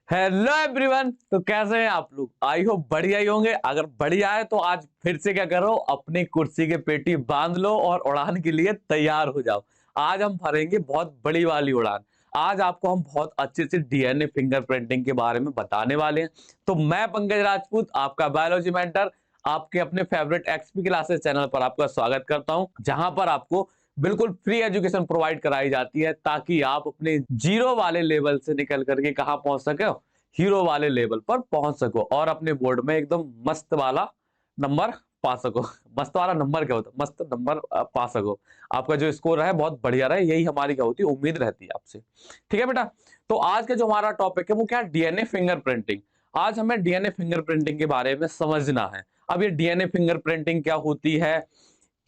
Hello everyone. तो कैसे हैं आप लोग? आई होप बढ़िया ही होंगे। अगर बढ़िया है तो आज फिर से क्या करो, अपनी कुर्सी की पेटी बांध लो और उड़ान के लिए तैयार हो जाओ। आज हम भरेंगे बहुत बड़ी वाली उड़ान। आज आपको हम बहुत अच्छे से डीएनए फिंगरप्रिंटिंग के बारे में बताने वाले हैं। तो मैं पंकज राजपूत, आपका बायोलॉजी मेंटर, आपके अपने फेवरेट एक्सपी क्लासेस चैनल पर आपका स्वागत करता हूं, जहां पर आपको बिल्कुल फ्री एजुकेशन प्रोवाइड कराई जाती है ताकि आप अपने जीरो वाले लेवल से निकल करके कहां पहुंच सके, हीरो वाले लेवल पर पहुंच सको और अपने बोर्ड में एकदम मस्त वाला नंबर पा सको। मस्त वाला नंबर क्या होता है? मस्त नंबर पा सको। आपका जो स्कोर है बहुत बढ़िया रहे, यही हमारी क्या होती है, उम्मीद रहती है आपसे। ठीक है बेटा। तो आज का जो हमारा टॉपिक है वो क्या है? DNA fingerprinting. आज हमें डीएनए फिंगरप्रिंटिंग के बारे में समझना है। अब ये डीएनए फिंगरप्रिंटिंग क्या होती है,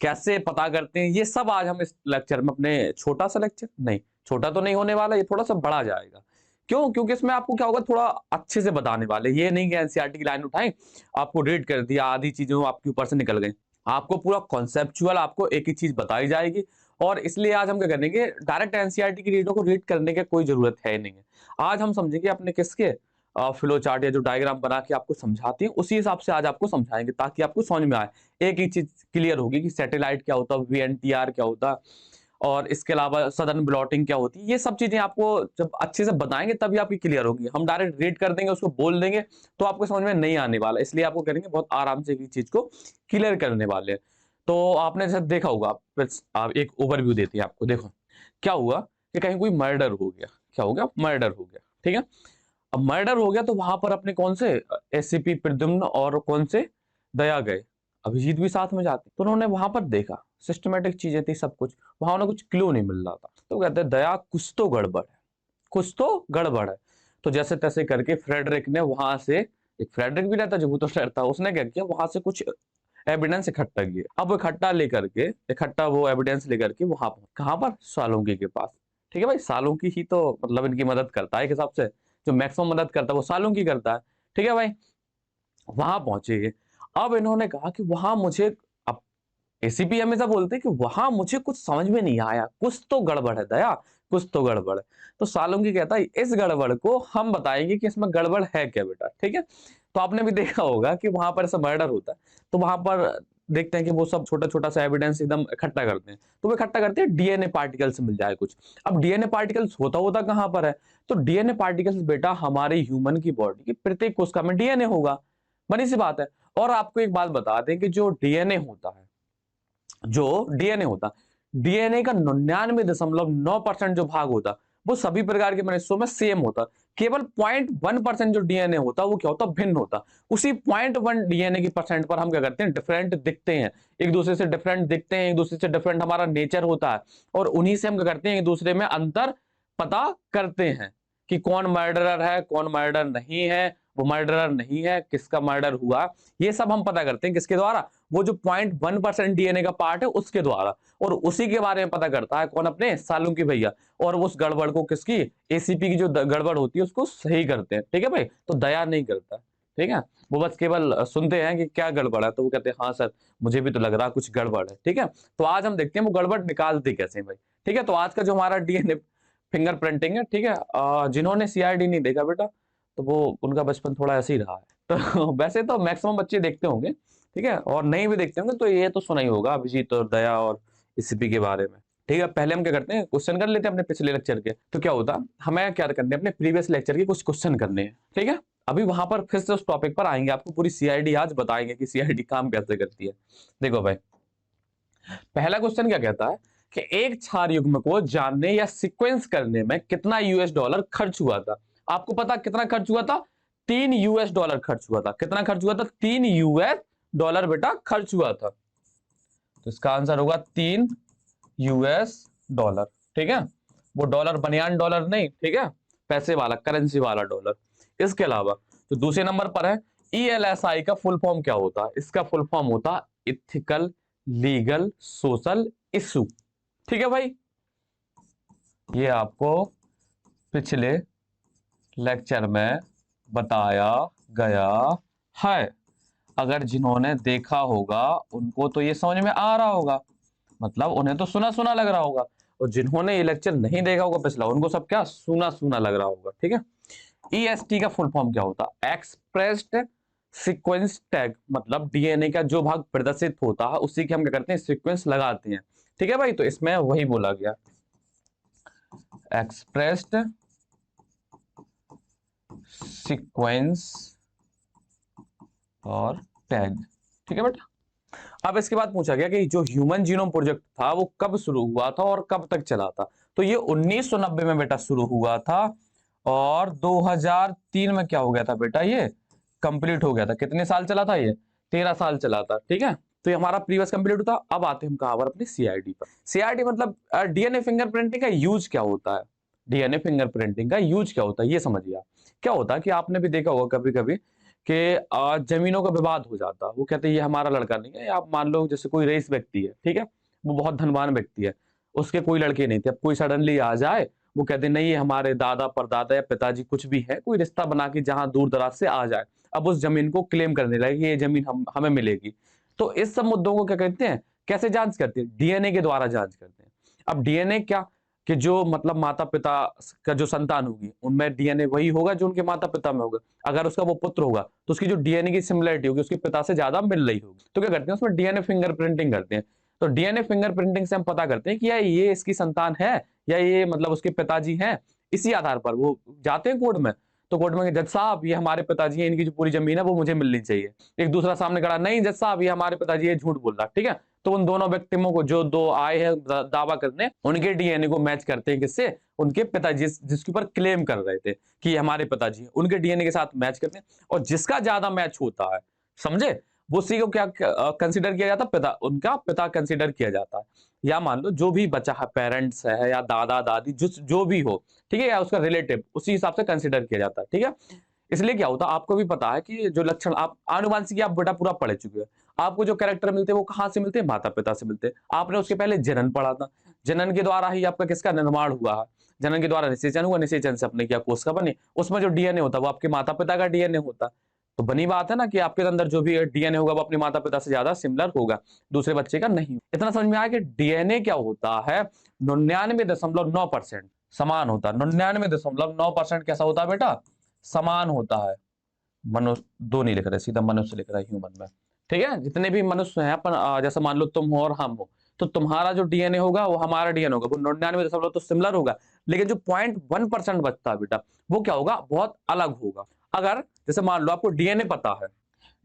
कैसे पता करते हैं, ये सब आज हम इस लेक्चर में, अपने छोटा सा लेक्चर नहीं, छोटा तो नहीं होने वाला, ये थोड़ा सा बड़ा जाएगा। क्यों? क्योंकि इसमें आपको क्या होगा, थोड़ा अच्छे से बताने वाले। ये नहीं कि एनसीईआरटी की लाइन उठाएं, आपको रीड कर दिया, आधी चीजें आपके ऊपर से निकल गई। आपको पूरा कॉन्सेप्चुअल आपको एक ही चीज बताई जाएगी। और इसलिए आज हम क्या करेंगे, डायरेक्ट एनसीईआरटी की रीडों को रीड करने की कोई जरूरत है नहीं है। आज हम समझेंगे अपने किसके फ्लो चार्ट या जो डायग्राम बना के आपको समझाते हैं, उसी हिसाब से आज आपको समझाएंगे ताकि आपको समझ में आए। एक ही चीज क्लियर होगी कि सैटेलाइट क्या होता है, वीएनटीआर क्या होता है, और इसके अलावा सदर्न ब्लॉटिंग क्या होती है। ये सब चीजें आपको जब अच्छे से बताएंगे तभी आपकी क्लियर होगी। हम डायरेक्ट रीड कर देंगे, उसको बोल देंगे तो आपको समझ में नहीं आने वाला। इसलिए आपको करेंगे बहुत आराम से एक चीज को क्लियर करने वाले हैं। तो आपने जैसे देखा होगा, आप एक ओवरव्यू देते हैं आपको। देखो क्या हुआ कि कहीं कोई मर्डर हो गया। क्या हो गया? मर्डर हो गया। ठीक है। अब मर्डर हो गया तो वहां पर अपने कौन से एससीपी प्रद्युम्न और कौन से दया गए, अभिजीत भी साथ में जाते। तो उन्होंने वहां पर देखा, सिस्टमेटिक चीजें थी सब कुछ, वहां उन्हें कुछ क्लू नहीं मिल रहा था। तो कहते हैं दया, कुछ तो गड़बड़ है, कुछ तो गड़बड़ है। तो जैसे तैसे करके फ्रेडरिक ने वहां से, एक फ्रेडरिक भी रहता जो भूतो डरता, उसने क्या किया, वहां से कुछ एविडेंस इकट्ठा किया। अब इकट्ठा लेकर के, इकट्ठा वो एविडेंस लेकर के वहां पर, कहां पर, सालुंकी के पास। ठीक है भाई, सालुंकी ही तो मतलब इनकी मदद करता है एक हिसाब से। जो मैक्सिमम मदद करता है वो सालुंकी करता है। ठीक है भाई। वहां पहुंचे ये। अब इन्होंने कहा कि वहां मुझे, अब एसीपी हमेशा बोलते हैं कि वहां मुझे कुछ समझ में नहीं आया, कुछ तो गड़बड़ है दया, कुछ तो गड़बड़ है। तो सालुंकी कहता है इस गड़बड़ को हम बताएंगे कि इसमें गड़बड़ है क्या बेटा। ठीक है। तो आपने भी देखा होगा कि वहां पर ऐसा मर्डर होता है तो वहां पर देखते हैं कि वो सब छोटा छोटा सा एविडेंस एकदम इकट्ठा करते हैं। तो वो इकट्ठा करते हैं डीएनए पार्टिकल से मिल जाए कुछ। अब डीएनए पार्टिकल्स होता होता कहां पर है? तो डीएनए पार्टिकल्स बेटा हमारे ह्यूमन की बॉडी की प्रत्येक कोशिका में डीएनए होगा। बनी सी बात है। और आपको एक बात बता दें कि जो डीएनए होता है, जो डीएनए होता, डीएनए का 99.9% जो भाग होता, वो सभी प्रकार के मनुष्यों में सेम होता। केवल 0.1% जो डीएनए होता वो क्या होता, भिन्न होता। उसी 0.1 डीएनए की परसेंट पर हम क्या करते हैं, डिफरेंट दिखते हैं, एक दूसरे से डिफरेंट दिखते हैं, एक दूसरे से डिफरेंट हमारा नेचर होता है। और उन्हीं से हम क्या करते हैं, एक दूसरे में अंतर पता करते हैं कि कौन मर्डरर है, कौन मर्डर नहीं है, वो मर्डरर नहीं है, किसका मर्डर हुआ, ये सब हम पता करते हैं किसके द्वारा, वो जो 0.1% डीएनए का पार्ट है उसके द्वारा। और उसी के बारे में पता करता है कौन, अपने सालुंकी भैया। और उस गड़बड़ को किसकी, एसीपी की जो गड़बड़ होती है उसको सही करते हैं। ठीक है भाई। तो दया नहीं करता। ठीक है। वो बस केवल सुनते हैं कि क्या गड़बड़ है, तो वो कहते हैं हाँ सर, मुझे भी तो लग रहा कुछ गड़बड़ है। ठीक है। तो आज हम देखते हैं वो गड़बड़ निकालते कैसे हैं भाई। ठीक है। तो आज का जो हमारा डीएनए फिंगर प्रिंटिंग है, ठीक है, जिन्होंने सीआईडी नहीं देखा बेटा, तो वो उनका बचपन थोड़ा ऐसे ही रहा है। तो वैसे तो मैक्सिमम बच्चे देखते होंगे। ठीक है। और नहीं भी देखते होंगे तो ये तो सुना ही होगा अभिजीत और दया और एसीपी के बारे में। ठीक है। पहले हम क्या करते हैं, क्वेश्चन कर लेते हैं अपने पिछले लेक्चर के। तो क्या होता, हमें क्या करने हैं, अपने प्रीवियस लेक्चर के कुछ क्वेश्चन करने हैं। ठीक है। अभी वहां पर फिर से उस टॉपिक पर आएंगे, आपको पूरी सीआईडी आज बताएंगे कि सीआईडी काम कैसे करती है। देखो भाई, पहला क्वेश्चन क्या कहता है कि एक क्षार युग्म को जानने या सीक्वेंस करने में कितना यूएस डॉलर खर्च हुआ था। आपको पता कितना खर्च हुआ था? 3 US डॉलर खर्च हुआ था। कितना खर्च हुआ था? 3 US डॉलर बेटा खर्च हुआ था। तो इसका आंसर होगा 3 US डॉलर। ठीक है। वो डॉलर बनियान डॉलर नहीं, ठीक है, पैसे वाला, करेंसी वाला डॉलर। इसके अलावा तो दूसरे नंबर पर है ईएलएसआई का फुल फॉर्म क्या होता है? इसका फुल फॉर्म होता इथिकल, लीगल, सोशल इशू। ठीक है भाई। ये आपको पिछले लेक्चर में बताया गया है। अगर जिन्होंने देखा होगा उनको तो ये समझ में आ रहा होगा, मतलब उन्हें तो सुना सुना लग रहा होगा। और जिन्होंने ये लेक्चर नहीं देखा होगा पिछला, उनको सब क्या सुना सुना लग रहा होगा। ठीक है। EST का फुल फॉर्म क्या होता है? एक्सप्रेस्ड सीक्वेंस टैग, मतलब डीएनए का जो भाग प्रदर्शित होता है उसी के हम क्या करते हैं, सीक्वेंस लगाते हैं। ठीक है भाई, तो इसमें वही बोला गया, एक्सप्रेस्ड सीक्वेंस और टैग। ठीक है बेटा। अब इसके बाद पूछा गया कि जो ह्यूमन जीनोम प्रोजेक्ट था वो कब शुरू हुआ था और कब तक चला था? तो ये 1990 में बेटा शुरू हुआ था, और 2003 में क्या हो गया था बेटा, ये कंप्लीट हो गया था। कितने साल चला था ये? 13 साल चला था। ठीक है, तो ये हमारा प्रीवियस कंप्लीट होता। अब आते हैं हम कहां पर, अपनी सीआईडी पर। सीआईडी मतलब डीएनए फिंगरप्रिंटिंग का यूज क्या होता है? डीएनए फिंगरप्रिंटिंग का यूज क्या होता है ये समझिए आप। क्या होता है कि आपने भी देखा होगा कभी कभी कि जमीनों का विवाद हो जाता, वो कहते हैं ये हमारा लड़का नहीं है। आप मान लो जैसे कोई रईस व्यक्ति है, ठीक है, वो बहुत धनवान व्यक्ति है, उसके कोई लड़के नहीं थे। अब कोई सडनली आ जाए, वो कहते नहीं ये हमारे दादा परदादा या पिताजी कुछ भी है, कोई रिश्ता बना के जहां दूर दराज से आ जाए, अब उस जमीन को क्लेम करने लगे कि ये जमीन हमें मिलेगी। तो इस सब मुद्दों को क्या कहते हैं, कैसे जांच करते हैं? डीएनए के द्वारा जांच करते हैं। अब डीएनए क्या, कि जो मतलब माता पिता का जो संतान होगी उनमें डीएनए वही होगा जो उनके माता पिता में होगा। अगर उसका वो पुत्र होगा तो उसकी जो डीएनए की सिमिलरिटी होगी उसके पिता से ज्यादा मिल रही होगी, तो क्या करते हैं उसमें डीएनए फिंगरप्रिंटिंग करते हैं। तो डीएनए फिंगरप्रिंटिंग से हम पता करते हैं कि ये इसकी संतान है या ये मतलब उसके पिताजी हैं। इसी आधार पर वो जाते हैं कोर्ट में, तो कोर्ट में जज साहब ये हमारे पिताजी हैं, इनकी जो पूरी जमीन है वो मुझे मिलनी चाहिए। एक दूसरा सामने खड़ा, नहीं जज साहब ये हमारे पिताजी, ये झूठ बोल रहा। ठीक है, तो उन दोनों व्यक्तियों को जो दो आए हैं दावा करने, उनके डीएनए को मैच करते हैं किससे? उनके पिताजी जिसके ऊपर क्लेम कर रहे थे कि ये हमारे पिताजी हैं, उनके डीएनए के साथ मैच करते हैं। और जिसका ज्यादा मैच होता है, समझे, वो उसी को क्या कंसीडर किया जाता है? पिता, उनका पिता कंसीडर किया जाता है। या मान लो जो भी बचा है, पेरेंट्स है या दादा दादी, जो भी हो, ठीक है, या उसका रिलेटिव, उसी हिसाब से कंसीडर किया जाता है। ठीक है, इसलिए क्या होता है, आपको भी पता है कि जो लक्षण, आप आनुवंशिकी आप बेटा पूरा पढ़ चुके हो। आपको जो कैरेक्टर मिलते हैं वो कहां से मिलते हैं? माता पिता से मिलते हैं। आपने उसके पहले जनन पढ़ा था, जनन के द्वारा ही आपका किसका निर्माण हुआ है? जनन के द्वारा निषेचन हुआ, निषेचन से अपने क्या कोशिका बनी, उसमें जो डीएनए होता है वो आपके माता पिता का डीएनए होता है। तो बनी बात है ना कि आपके अंदर जो भी डीएनए होगा वो अपने माता पिता से ज्यादा सिमिलर होगा, दूसरे बच्चे का नहीं। इतना समझ में आया कि डीएनए क्या होता है? 99.9% समान होता है। 99.9% कैसा होता है बेटा? समान होता है। मनुष्य दो नहीं लिख रहे, सीधा मनुष्य लिख रहा है ह्यूमन में। ठीक है, जितने भी मनुष्य हैं अपन, जैसे मान लो तुम हो और हम हो, तो तुम्हारा जो डीएनए होगा वो हमारा डीएनए होगा, वो 99 तो सिमिलर होगा। लेकिन जो 0.1% बचता है बेटा, वो क्या होगा? बहुत अलग होगा। अगर जैसे मान लो आपको डीएनए पता है,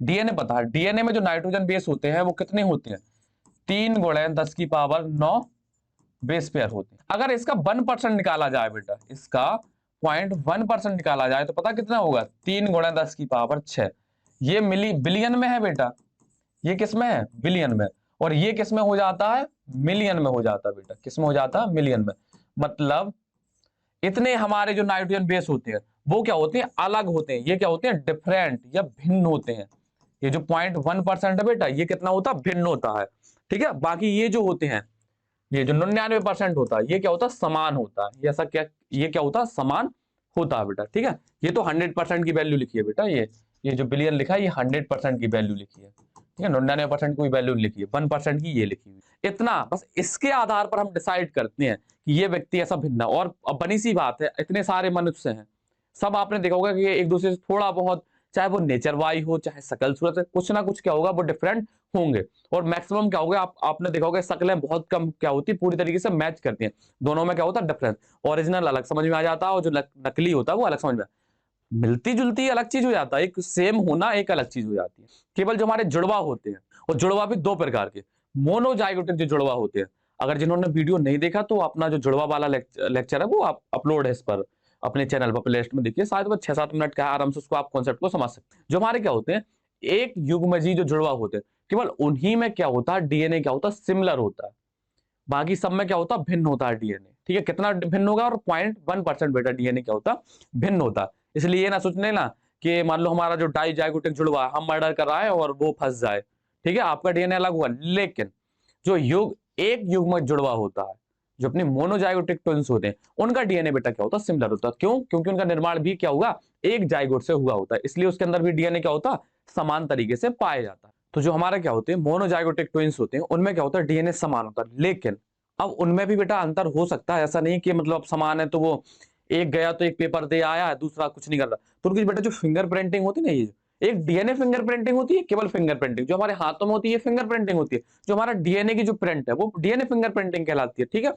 डीएनए पता है, डीएनए में जो नाइट्रोजन बेस होते हैं वो कितने होते हैं? 3 × 10⁻⁹ बेस पेयर होते हैं। अगर इसका 1% निकाला जाए बेटा, इसका 0.1% निकाला जाए तो पता कितना होगा? 3 × 10⁶। ये मिली बिलियन में है बेटा, ये किस में है? बिलियन में। और ये किस में हो जाता है? मिलियन में हो जाता है बेटा। किस में हो जाता है? मिलियन में। मतलब इतने हमारे जो नाइट्रोजन बेस होते हैं वो क्या होते हैं? अलग होते हैं। ये क्या होते हैं? डिफरेंट या भिन्न होते हैं। ये जो 0.1% है बेटा, ये कितना होता है? भिन्न होता है। ठीक है, बाकी ये जो होते हैं, ये जो 99% होता है, ये क्या होता है? समान होता है। ये ऐसा क्या, ये क्या होता है? समान होता है बेटा। ठीक है, ये तो 100% की वैल्यू लिखी है बेटा। ये जो बिलियन लिखा है ये 100% की वैल्यू लिखी है। ठीक है, 99% कोई वैल्यू लिखी है, 1% की ये लिखी हुई। इतना बस, इसके आधार पर हम डिसाइड करते हैं कि ये व्यक्ति ऐसा भिन्न है। और अब बनी सी बात है, इतने सारे मनुष्य हैं, सब आपने देखा होगा कि एक दूसरे से थोड़ा बहुत, चाहे वो नेचर वाई हो चाहे शकल सूरत है, कुछ ना कुछ क्या होगा, वो डिफरेंट होंगे। और मैक्सिमम क्या होगा, आपने देखा होगा शक्लें बहुत कम क्या होती, पूरी तरीके से मैच करती हैं। दोनों में क्या होता है? डिफरेंस। ओरिजिनल अलग समझ में आ जाता है और जो नकली होता है वो अलग समझ में। मिलती जुलती अलग चीज हो जाता है, एक सेम होना एक अलग चीज हो जाती है। केवल जो हमारे जुड़वा होते हैं, और जुड़वा भी दो प्रकार के, मोनोजाइगोटिक जो जुड़वा होते हैं। अगर जिन्होंने वीडियो नहीं देखा तो अपना जो जुड़वा वाला लेक्चर है वो आप अपलोड है इस पर, अपने चैनल पर प्लेलिस्ट में देखिए, शायद वो 6-7 मिनट का है, आराम से उसको आप कॉन्सेप्ट को समझ सकते हैं। जो हमारे क्या होते हैं, एक युग्मजी जो जुड़वा होते हैं, केवल उन्हीं में क्या होता है? डीएनए क्या होता है? सिमिलर होता है। बाकी सब में क्या होता है? भिन्न होता है डीएनए। ठीक है, कितना भिन्न होगा? और 0.1% बेटा डीएनए क्या होता है? भिन्न होता है। इसलिए ये ना सोचने ना कि मान लो हमारा जो डाइजाइगोटिक जुड़वा हम मर्डर कर रहा है और वो फंस जाए। ठीक है, आपका डीएनए अलग हुआ, लेकिन जो एक युग्मक जुड़वा होता है, जो अपने मोनोजाइगोटिक ट्विंस होते हैं, उनका डीएनए बेटा क्या होता है? सिमिलर होता है। क्यों? क्योंकि उनका निर्माण भी क्या होगा? एक जाइगोट से हुआ होता है, इसलिए उसके अंदर भी डीएनए क्या होता है? समान तरीके से पाया जाता है। तो जो हमारे क्या होते हैं, मोनोजाइगोटिक ट्विंस होते हैं, उनमें क्या होता है? डीएनए समान होता है। लेकिन अब उनमें भी बेटा अंतर हो सकता है, ऐसा नहीं कि मतलब समान है तो वो एक गया तो एक पेपर दे आया, दूसरा कुछ नहीं कर रहा। तो उनकी बेटा जो फिंगर प्रिंटिंग होती है ना, ये एक डीएनए फिंगर प्रिंटिंग होती है, केवल फिंगर प्रिंटिंग जो हमारे हाथों में होती है फिंगर प्रिंटिंग होती है, जो हमारा डीएनए की जो प्रिंट है वो डीएनए फिंगर प्रिंटिंग कहलाती है, ठीक है।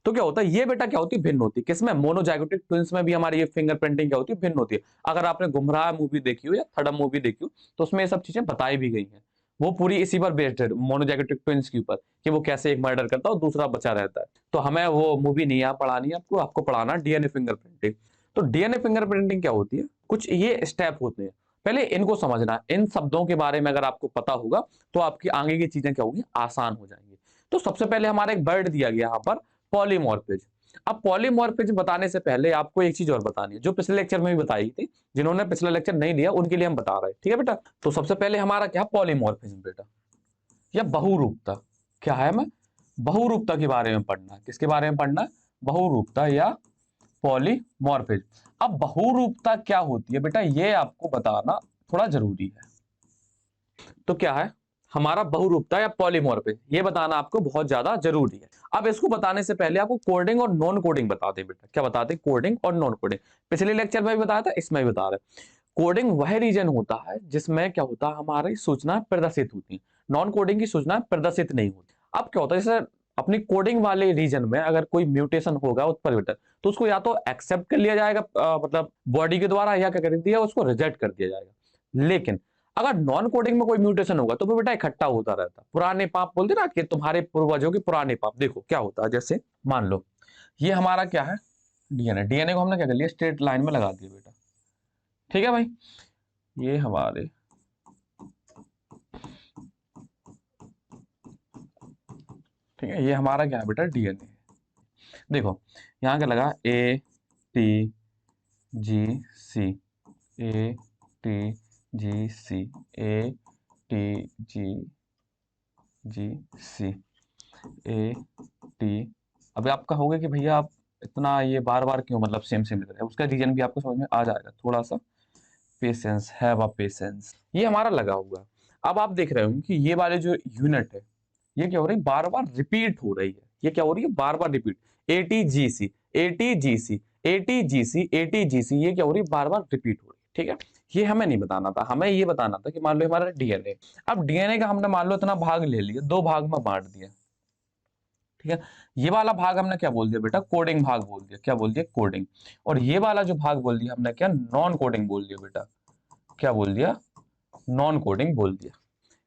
तो क्या होता है, ये बेटा क्या होती है, भिन्न होती है। किसमें? मोनोजाइगोटिक ट्विंस में भी हमारी ये फिंगर प्रिंटिंग क्या होती है, भिन्न होती है। अगर आपने गुमराह मूवी देखी हो या थर्ड मूवी देखी हो तो उसमें ये सब चीजें बताई भी गई हैं। वो पूरी इसी पर बेस्ड है, मोनोजाइगोटिक ट्विंस के ऊपर, कि वो कैसे एक मर्डर करता है और दूसरा बचा रहता है। तो हमें वो मूवी नहीं यहाँ पढ़ानी है, आपको आपको पढ़ाना डीएनए फिंगर प्रिंटिंग। तो डीएनए फिंगर प्रिंटिंग क्या होती है, कुछ ये स्टेप होते हैं, पहले इनको समझना है। इन शब्दों के बारे में अगर आपको पता होगा तो आपकी आगे की चीजें क्या होगी, आसान हो जाएंगी। तो सबसे पहले हमारा एक वर्ड दिया गया यहाँ पर, पॉलीमॉर्फिज्म। अब पॉलीमॉर्फिज्म बताने से पहले आपको एक चीज और बतानी है, जो पिछले लेक्चर में भी बताई थी। जिन्होंने पिछला लेक्चर नहीं लिया उनके लिए हम बता रहे हैं, ठीक है बेटा। तो सबसे पहले हमारा क्या, पॉलीमॉर्फिज्म बेटा, या बहुरूपता। क्या है, हमें बहुरूपता के बारे में पढ़ना है। किसके बारे में पढ़ना है? बहुरूपता या पॉलीमॉर्फिज्म। अब बहुरूपता क्या होती है बेटा, ये आपको बताना थोड़ा जरूरी है। तो क्या है हमारा बहुरूपता या पॉलीमॉर्फिज्म, ये बताना आपको बहुत ज्यादा जरूरी है। अब इसको बताने से पहले आपको कोडिंग और नॉन कोडिंग बता दें बेटा। क्या बताते हैं? कोडिंग और नॉन कोडिंग। पिछले लेक्चर में भी बताया था, इसमें भी बता रहे। कोडिंग वह रीजन होता है जिसमें क्या होता है, हमारी सूचना प्रदर्शित होती है। नॉन कोडिंग की सूचना प्रदर्शित नहीं होती। अब क्या होता है, जैसे अपनी कोडिंग वाले रीजन में अगर कोई म्यूटेशन होगा, उत्परिवर्तन, तो उसको या तो एक्सेप्ट कर लिया जाएगा मतलब बॉडी के द्वारा, या क्या कर दिया, उसको रिजेक्ट कर दिया जाएगा। लेकिन अगर नॉन कोडिंग में कोई म्यूटेशन होगा तो वो बेटा इकट्ठा होता रहता है। पुराने पाप बोलते ना, कि तुम्हारे पूर्वजों के पुराने पाप। देखो क्या होता है, जैसे मान लो ये हमारा क्या है, डीएनए। डीएनए को हमने क्या कर लिया, स्ट्रेट लाइन में लगा दिया बेटा, ठीक है भाई। ये हमारे ठीक है, ये हमारा क्या है बेटा, डीएनए। देखो यहाँ क्या लगा, A T G C, A T G C, A T G C, A T. अभी आप कहोगे कि भैया आप इतना ये बार बार क्यों मतलब सेम सेम लिख रहे हैं, उसका रीजन भी आपको समझ में आ जाएगा। थोड़ा सा पेशेंस, हैव अ पेशेंस। ये हमारा लगा हुआ है। अब आप देख रहे हो कि ये वाले जो यूनिट है, ये क्या हो रही है, बार बार रिपीट हो रही है। ये क्या हो रही है, बार बार repeat. ATGC, ATGC, ATGC, ATGC, ये क्या हो रही है, बार बार रिपीट हो रही है, ठीक है। ये हमें नहीं बताना था, हमें ये बताना था कि मान लो हमारा डीएनए। अब डीएनए का हमने मान लो इतना भाग ले लिया, दो भाग में बांट दिया, ठीक है। ये वाला भाग हमने क्या बोल दिया बेटा, कोडिंग भाग बोल दिया। क्या बोल दिया, कोडिंग। और ये वाला जो भाग बोल दिया हमने क्या, नॉन कोडिंग बोल दिया बेटा। क्या बोल दिया, नॉन कोडिंग बोल दिया।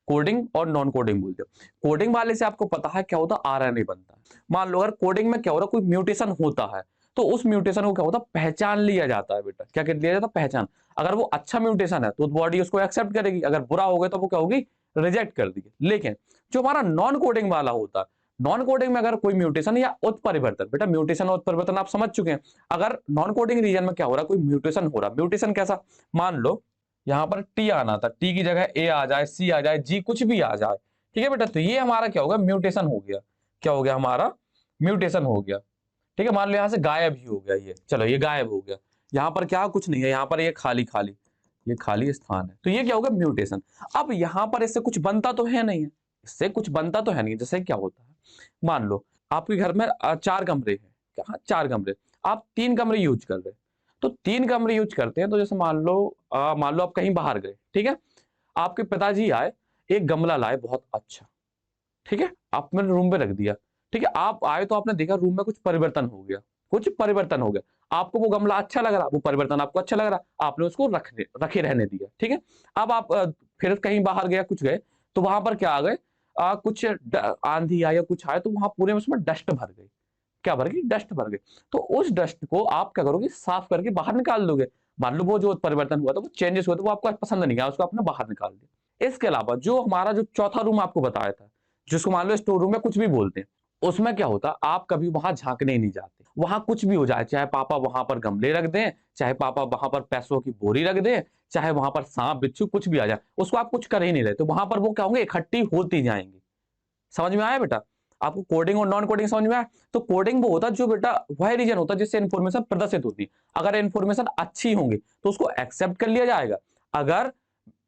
कोडिंग और नॉन कोडिंग बोल दिया। कोडिंग वाले से आपको पता है क्या होता है, आरएनए बनता है। मान लो अगर कोडिंग में क्या हो रहा है, कोई म्यूटेशन होता है, तो उस म्यूटेशन को क्या होता है, पहचान लिया जाता है बेटा। क्या कर लिया जाता है, पहचान। अगर वो अच्छा म्यूटेशन है तो बॉडी उसको एक्सेप्ट करेगी, अगर बुरा हो गया तो वो क्या होगी, रिजेक्ट कर देगी। लेकिन जो हमारा नॉन कोडिंग वाला होता है, नॉन कोडिंग में अगर कोई म्यूटेशन या उत्परिवर्तन, बेटा म्यूटेशन और उत्परिवर्तन आप समझ चुके हैं। अगर नॉन कोडिंग रीजन में क्या हो रहा है, कोई म्यूटेशन हो रहा है। म्यूटेशन कैसा, मान लो यहाँ पर टी आना था, टी की जगह ए आ जाए, सी आ जाए, जी कुछ भी आ जाए, ठीक है बेटा। तो ये हमारा क्या होगा, म्यूटेशन हो गया। क्या हो गया, हमारा म्यूटेशन हो गया, ठीक है। मान लो यहाँ से गायब ही हो गया, ये चलो ये गायब हो गया। यहाँ पर क्या, कुछ नहीं है, यहाँ पर ये खाली खाली, ये खाली स्थान है। तो ये क्या होगा, म्यूटेशन। अब यहाँ पर इससे कुछ बनता तो है नहीं है, इससे कुछ बनता तो है नहीं। जैसे क्या होता है, मान लो आपके घर में 4 कमरे हैं, क्या 4 कमरे, आप 3 कमरे यूज कर रहे हैं। तो 3 कमरे यूज करते हैं, तो जैसे मान लो आप कहीं बाहर गए, ठीक है। आपके पिताजी आए, एक गमला लाए बहुत अच्छा, ठीक है, आपने रूम में रख दिया, ठीक है। आप आए तो आपने देखा रूम में कुछ परिवर्तन हो गया, कुछ परिवर्तन हो गया। आपको वो गमला अच्छा लग रहा, वो परिवर्तन आपको अच्छा लग रहा, आपने उसको रखे रहने दिया, ठीक है। अब आप फिर कहीं बाहर गया, कुछ गए, तो वहां पर क्या आ गए, कुछ आंधी आया, कुछ आया, तो वहां पूरे में उसमें डस्ट भर गई। क्या भर गई, डस्ट भर गई। तो उस डस्ट को आप क्या करोगे, साफ करके बाहर निकाल दोगे। मान लो वो जो परिवर्तन हुआ था, वो चेंजेस हुआ था, वो आपको पसंद नहीं आया, उसको आपने बाहर निकाल दिया। इसके अलावा जो हमारा जो चौथा रूम आपको बताया था, जिसको मान लो स्टोर रूम में कुछ भी बोलते हैं, उसमें क्या होता, आप कभी वहां झांकने ही नहीं जाते। वहां कुछ भी हो जाए, चाहे पापा वहां पर गमले रख दें, चाहे पापा वहां पर पैसों की बोरी रख दें, चाहे वहां पर सांप बिच्छू कुछ भी आ जाए, उसको आप कुछ कर ही नहीं रहे। तो वहां पर वो क्या होंगे, इकट्ठी होती जाएंगी। समझ में आया बेटा, आपको कोडिंग और नॉन कोडिंग समझ में आया। तो कोडिंग वो होता है जो बेटा वह रीजन होता है जिससे इन्फॉर्मेशन प्रदर्शित होती है। अगर इन्फॉर्मेशन अच्छी होंगी तो उसको एक्सेप्ट कर लिया जाएगा। अगर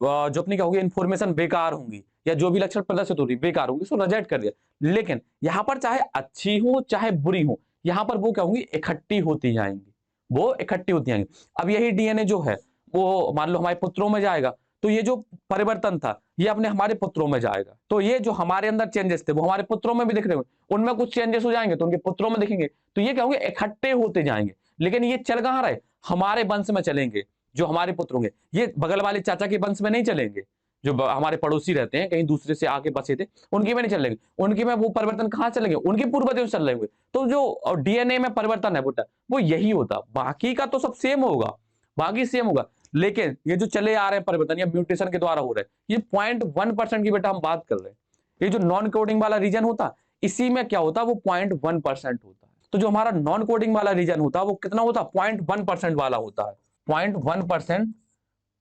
जो अपनी क्या होगी, इन्फॉर्मेशन बेकार होंगी या जो भी लक्षण प्रदर्शित होती बेकार होंगी, उसको रिजेक्ट कर दिया। लेकिन यहाँ पर चाहे अच्छी हो चाहे बुरी हो, यहाँ पर वो क्या होंगी, इकट्ठी होती जाएंगी। वो इकट्ठी होती जाएंगी। अब यही डीएनए जो है वो मान लो हमारे पुत्रों में जाएगा, तो ये जो परिवर्तन था ये अपने हमारे पुत्रों में जाएगा, तो ये जो हमारे अंदर चेंजेस थे वो हमारे पुत्रों में भी दिख रहे होंगे, उनमें कुछ चेंजेस हो जाएंगे तो उनके पुत्रों में दिखेंगे, तो ये क्या होंगे, इकट्ठे होते जाएंगे। लेकिन ये चल कहाँ रहे, हमारे वंश में चलेंगे, जो हमारे पुत्र होंगे, ये बगल वाले चाचा के वंश में नहीं चलेंगे, जो हमारे पड़ोसी रहते हैं कहीं दूसरे से आके बसे थे, उनकी में नहीं चलेंगे, उनकी में वो परिवर्तन कहाँ चलेंगे, उनके पूर्वजों से चल रहे होंगे। तो जो डीएनए में परिवर्तन है बेटा वो यही होता, बाकी का तो सब सेम होगा, बाकी सेम होगा, लेकिन ये जो चले आ रहे हैं परिवर्तन या म्यूटेशन के द्वारा हो रहे हैं, ये 0.1% की बेटा हम बात कर रहे हैं। ये जो नॉन कोडिंग वाला रीजन होता इसी में क्या होता, वो 0.1% होता है। तो जो हमारा नॉन कोडिंग वाला रीजन होता है वो कितना होता है, 0.1% वाला होता है, 0.1%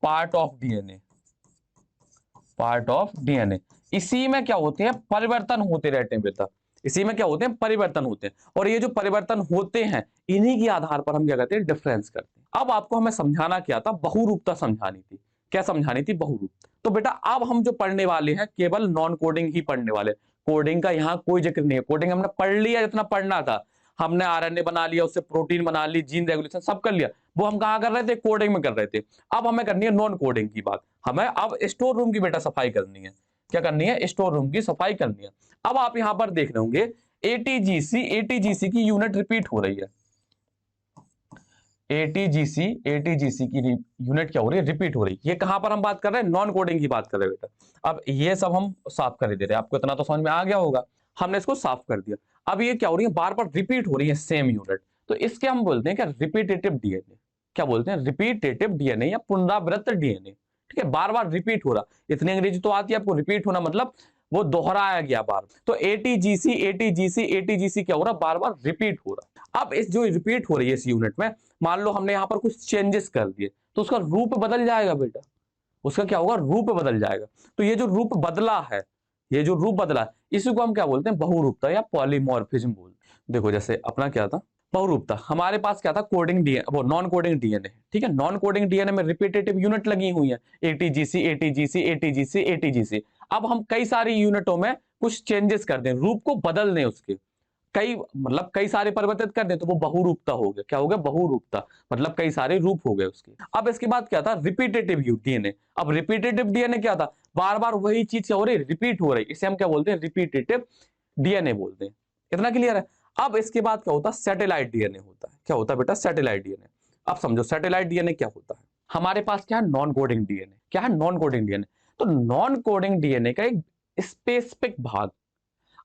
part of DNA, part of DNA. इसी में क्या होते हैं, परिवर्तन होते रहते हैं बेटा, इसी में क्या होते हैं, परिवर्तन होते हैं, और ये जो परिवर्तन होते हैं इन्हीं के आधार पर हम क्या कहते हैं, डिफरेंस करते हैं। अब आपको हमें समझाना क्या था, बहुरूपता समझानी थी। क्या समझानी थी, बहुरूप। तो बेटा अब हम जो पढ़ने वाले हैं केवल नॉन कोडिंग ही पढ़ने वाले, कोडिंग का यहाँ कोई जिक्र नहीं है, कोडिंग हमने पढ़ लिया जितना पढ़ना था, हमने आरएनए बना लिया, उससे प्रोटीन बना ली, जीन रेगुलेशन सब कर लिया, वो हम कहाँ कर रहे थे, कोडिंग में कर रहे थे। अब हमें करनी है नॉन कोडिंग की बात, हमें अब स्टोर रूम की बेटा सफाई करनी है। क्या करनी है, स्टोर रूम की सफाई करनी है। अब आप यहां पर देख रहे होंगे एटीजीसी, एटीजीसी की यूनिट रिपीट हो रही है, एटीजीसी, एटीजीसी की यूनिट क्या हो रही है, रिपीट हो रही है। ये कहां पर हम बात कर रहे हैं, नॉन कोडिंग की बात कर रहे हैं बेटा। अब ये सब हम साफ कर दे रहे हैं, आपको इतना तो समझ में आ गया होगा, हमने इसको साफ कर दिया। अब ये क्या हो रही है, बार बार रिपीट हो रही है सेम यूनिट, तो इसके हम बोलते हैं क्या, रिपीटेटिव डीएनए। क्या बोलते हैं, रिपीटेटिव डीएनए या पुनरावृत्त डीएनए। ठीक है, बार बार रिपीट हो रहा, इतनी अंग्रेजी तो आती है आपको, रिपीट होना मतलब वो दोहराया गया बार। तो एटीजीसी, एटीजीसी, एटीजीसी क्या हो रहा, बार बार रिपीट हो रहा। अब इस जो रिपीट हो रही है इस यूनिट में, मान लो हमने यहाँ पर कुछ चेंजेस कर दिए तो उसका रूप बदल जाएगा बेटा, उसका क्या होगा, रूप बदल जाएगा। तो ये जो रूप बदला है, ये जो रूप बदला है, इसी को हम क्या बोलते हैं, बहुरूपता या पॉलीमॉर्फिज्म बोलते हैं। देखो जैसे अपना क्या था, बहुरूपता, हमारे पास क्या था, कोडिंग डीएनए, वो नॉन कोडिंग डीएनए। ठीक है, नॉन कोडिंग डीएनए में रिपीटेटिव यूनिट लगी हुई है, एटीजीसी, एटीजीसी, एटीजीसी, एटीजीसी। अब हम कई सारी यूनिटों में कुछ चेंजेस कर दें, रूप को बदल दें, उसके कई मतलब कई सारे परिवर्तित कर दें, तो वो बहुरूपता हो गया। क्या हो गया, बहुरूपता, मतलब कई सारे रूप हो गए उसके। अब इसके बाद क्या था, रिपीटेटिव डीएनए। अब रिपीटेटिव डीएनए क्या था, बार बार वही चीज क्या हो रही है, रिपीट हो रही, इसे हम क्या बोलते हैं, रिपीटेटिव डीएनए बोलते हैं। इतना क्लियर है। अब इसके बाद क्या होता है, सैटेलाइट डीएनए होता है। क्या होता है बेटा, सैटेलाइट डीएनए। अब समझो सैटेलाइट डीएनए क्या होता है। हमारे पास क्या है, नॉन कोडिंग डीएनए। क्या है, नॉन कोडिंग डीएनए। तो नॉन कोडिंग डीएनए का एक स्पेसिफिक भाग,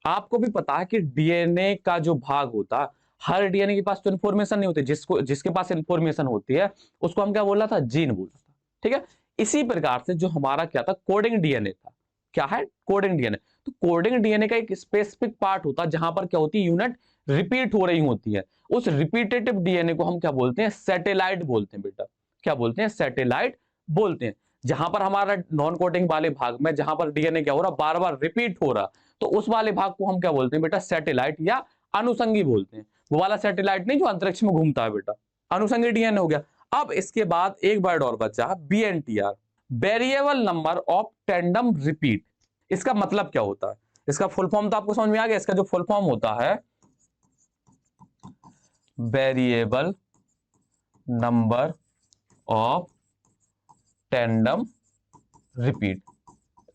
आपको भी पता है कि डीएनए का जो भाग होता, हर डीएनए के पास तो इंफॉर्मेशन नहीं होती, जिसके पास इंफॉर्मेशन होती है उसको हम क्या बोला था, जीन बोला था। ठीक है, इसी प्रकार से जो हमारा क्या था, कोडिंग डीएनए था। क्या है, कोडिंग डीएनए। तो कोडिंग डीएनए का एक स्पेसिफिक पार्ट होता है जहां पर क्या होती है, यूनिट रिपीट हो रही होती है। उस रिपीटेटिव डीएनए को हम क्या बोलते हैं, सैटेलाइट बोलते हैं बेटा। क्या बोलते हैं, सैटेलाइट बोलते हैं। जहां पर हमारा नॉन कोडिंग वाले भाग में जहां पर डीएनए क्या हो रहा, बार बार रिपीट हो रहा, तो उस वाले भाग को हम क्या बोलते हैं बेटा, सैटेलाइट या अनुसंगी बोलते हैं। वो वाला सैटेलाइट नहीं जो अंतरिक्ष में घूमता है बेटा, अनुसंगी डीएनए हो गया। अब इसके बाद एक वर्ड और बचा, VNTR, variable number of tandem repeat. इसका मतलब क्या होता है, इसका फुल फॉर्म तो आपको समझ में आ गया। इसका जो फुल फॉर्म होता है, variable number of tandem repeat.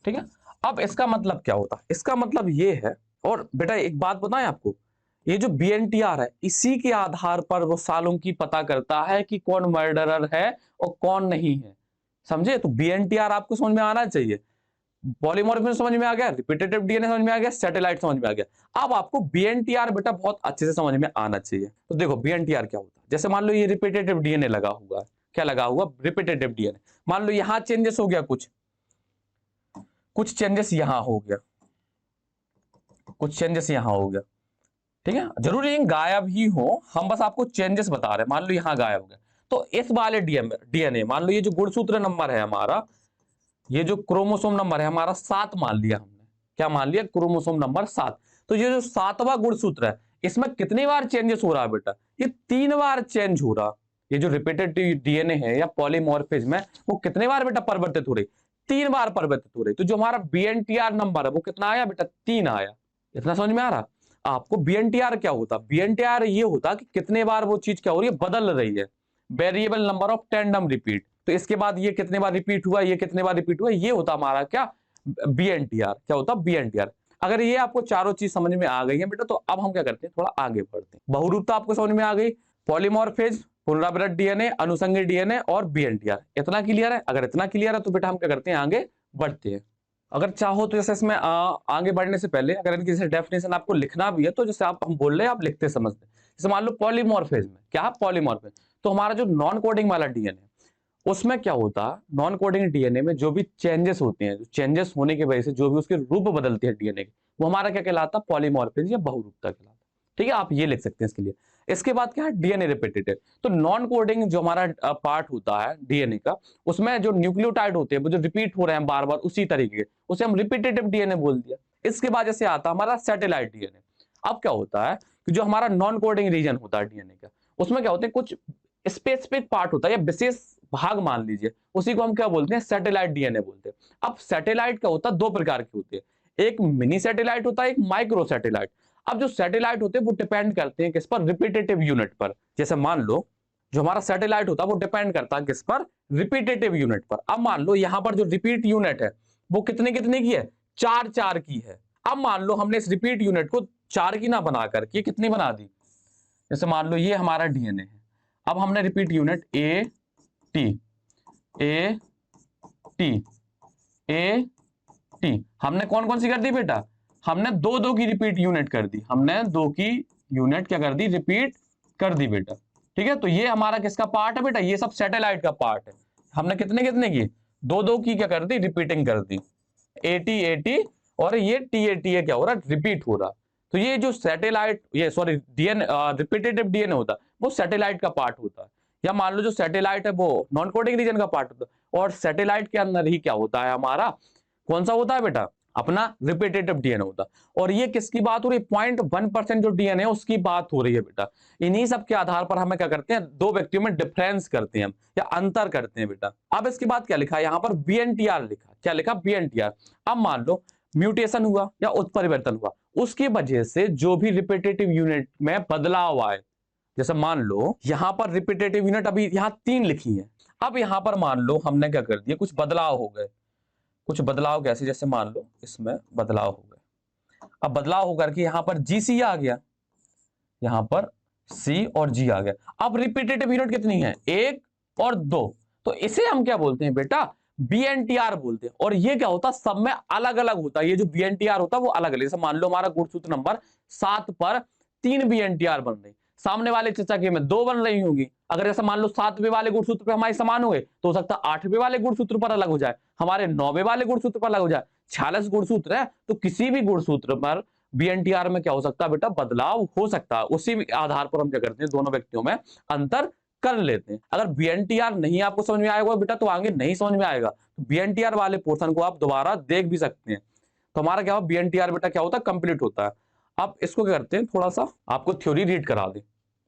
ठीक है, अब इसका मतलब क्या होता है, इसका मतलब ये है, और बेटा एक बात बताएं आपको, ये जो बीएनटीआर है इसी के आधार पर वो सालों की पता करता है कि कौन मर्डरर है और कौन नहीं है। समझे, तो बीएनटीआर आपको समझ में आना चाहिए। पॉलीमॉर्फिज्म समझ में आ गया, रिपीटेटिव डीएनए समझ में आ गया, सैटेलाइट समझ में आ गया। अब आपको बीएनटीआर बेटा बहुत अच्छे से समझ में आना चाहिए। तो देखो बीएनटीआर क्या होता है, जैसे मान लो ये रिपीटेटिव डीएनए लगा हुआ है। क्या लगा हुआ, रिपीटेटिव डीएनए। मान लो यहां चेंजेस हो गया, कुछ चेंजेस यहां हो गया, कुछ चेंजेस यहां हो गया। ठीक है, जरूरी नहीं गायब ही हो, हम बस आपको चेंजेस बता रहे हैं। मान लो यहां गायब हो गया, तो इस वाले डीएनए, मान लो ये जो गुणसूत्र नंबर है हमारा, ये जो क्रोमोसोम नंबर है हमारा 7 मान लिया हमने। क्या मान लिया, क्रोमोसोम नंबर 7। तो ये जो 7वां गुणसूत्र है, इसमें कितनी बार चेंजेस हो रहा है बेटा, ये 3 बार चेंज हो रहा। ये जो रिपीटेटिव डीएनए है या पॉलीमॉर्फिज्म है, वो कितने बार बेटा परिवर्तित हो रही, 3 बार परिवर्तित हो रही। तो जो हमारा बीएनटीआर नंबर है वो कितना आया बेटा, 3 आया। इतना समझ में आ रहा आपको। बीएनटीआर क्या होता, बीएनटीआर ये होता कि कितने बार वो चीज क्या हो रही है, बदल रही है। Variable number of tandem repeat. तो इसके बाद ये कितने बार रिपीट हुआ, ये कितने बार रिपीट हुआ, ये होता हमारा क्या, BNTR। क्या होता है, BNTR। अगर ये आपको चारों चीज समझ में आ गई है बेटा, तो अब हम क्या करते हैं, थोड़ा आगे बढ़ते हैं। बहुरूपता आपको समझ में आ गई, पॉलीमॉर्फेज, पुनरावृत्त डीएनए, अनुषंगी डीएनए और BNTR, इतना क्लियर है। अगर इतना क्लियर है तो बेटा हम क्या करते हैं, आगे बढ़ते हैं। अगर चाहो तो जैसे इसमें आगे बढ़ने से पहले अगर इनकी जैसे डेफिनेशन आपको लिखना भी है, तो जैसे आप हम बोल रहे हैं आप लिखते समझते। जैसे मान लो पॉलीमॉर्फेज में क्या है, पॉलीमॉर्फेज, तो हमारा जो नॉन कोडिंग वाला डीएनए उसमें क्या होता है, नॉन कोडिंग डीएनए में जो भी चेंजेस होते हैं, जो चेंजेस होने की वजह से जो भी उसके रूप बदलते हैं डीएनए के, वो हमारा क्या कहलाता है, पॉलीमॉर्फेज या बहुरूपता कहलाता है। ठीक है, आप ये लिख सकते हैं इसके लिए। इसके बाद क्या है, डीएनए रिपीटेटिव। तो नॉन कोडिंग जो हमारा पार्ट होता है डीएनए का, उसमें जो न्यूक्लियोटाइड होते हैं वो जो रिपीट हो रहे हैं बार बार उसी तरीके के, उसे हम रिपीटेटिव डीएनए बोल दिया। इसके बाद जैसे आता है हमारा सैटेलाइट डीएनए। अब क्या होता है कि जो हमारा नॉन कोडिंग रीजन होता है डीएनए का, उसमें क्या होते हैं, कुछ स्पेसिफिक पार्ट होता है या विशेष भाग मान लीजिए, उसी को हम क्या बोलते हैं, सैटेलाइट डीएनए बोलते हैं। अब सैटेलाइट क्या होता है, दो प्रकार के होते हैं, एक मिनी सैटेलाइट होता है, एक माइक्रो सैटेलाइट। अब जो सैटेलाइट होते हैं वो डिपेंड करते हैं किस पर, रिपीटेटिव यूनिट पर। जैसे मान लो जो हमारा सैटेलाइट होता है वो डिपेंड करता है किस पर, रिपीटेटिव यूनिट पर। अब मान लो यहां पर जो रिपीट यूनिट है वो कितने कितने की है, 4 की है। अब मान लो हमने इस रिपीट यूनिट को 4 की ना बना करके कितनी बना दी, जैसे मान लो ये हमारा डीएनए है। अब हमने repeat unit A T A T A T हमने कौन कौन सी कर दी बेटा, हमने दो दो की रिपीट यूनिट कर दी, हमने 2 की यूनिट क्या कर दी, रिपीट कर दी बेटा। ठीक है, तो ये हमारा किसका पार्ट है बेटा, ये सब सैटेलाइट का पार्ट है। हमने कितने कितने की, दो दो की क्या कर दी, रिपीटिंग कर दी, एटी एटी, और ये टी क्या हो रहा है, रिपीट हो रहा। तो ये जो सैटेलाइट, ये सॉरी डीएनए, रिपीटेटिव डीएनए होता है वो सैटेलाइट का पार्ट होता है। या मान लो जो सैटेलाइट है वो नॉन कोडिंग रीजन का पार्ट होता है, और सैटेलाइट के अंदर ही क्या होता है हमारा, कौन सा होता है बेटा, अपना रिपीटेटिव डीएनए होता है। और ये किसकी बात हो रही है, 0.1% जो डीएनए है उसकी बात हो रही है बेटा। इन्हीं सब के आधार पर हमें क्या करते हैं, दो व्यक्तियों में डिफरेंस करते हैं या अंतर करते हैं बेटा। अब इसके बाद क्या लिखा है यहाँ पर, BNTR लिखा, क्या लिखा, BNTR। अब मान लो म्यूटेशन हुआ या उत्परिवर्तन हुआ, उसकी वजह से जो भी रिपीटेटिव यूनिट में बदलाव आए, जैसे मान लो यहां पर रिपीटेटिव यूनिट अभी यहां 3 लिखी है, अब यहां पर मान लो हमने क्या कर दिया, कुछ बदलाव हो गए, कुछ बदलाव कैसे, जैसे मान लो इसमें बदलाव हो गए। अब बदलाव होकर के यहां पर GC आ गया, यहां पर C और G आ गया। अब रिपीटेटिव यूनिट कितनी है, 1 और 2, तो इसे हम क्या बोलते हैं बेटा, BNTR बोलते हैं। और ये क्या होता है, सब में अलग अलग होता है, ये जो BNTR होता है वो अलग अलग। जैसे मान लो हमारा गुणसूत्र नंबर 7 पर 3 BNTR बन रही, सामने वाले चचा के में 2 बन रही होंगी। अगर जैसे मान लो 7वें वाले गुणसूत्र पे हमारे समान हुए, तो हो सकता है 8वें वाले गुणसूत्र पर अलग हो जाए, हमारे 9वें वाले गुणसूत्र पर अलग हो जाए। 46 गुणसूत्र है, तो किसी भी गुणसूत्र पर BNTR में क्या हो सकता है बेटा, बदलाव हो सकता है। उसी आधार पर हम क्या करते हैं, दोनों व्यक्तियों में अंतर कर लेते हैं। अगर BNTR नहीं आपको समझ में आएगा बेटा, तो आगे नहीं समझ में आएगा, तो BNTR वाले पोर्शन को आप दोबारा देख भी सकते हैं। तो हमारा क्या हो, BNTR बेटा क्या होता है, कंप्लीट होता है। अब इसको क्या करते हैं, थोड़ा सा आपको थ्योरी रीड करा दे,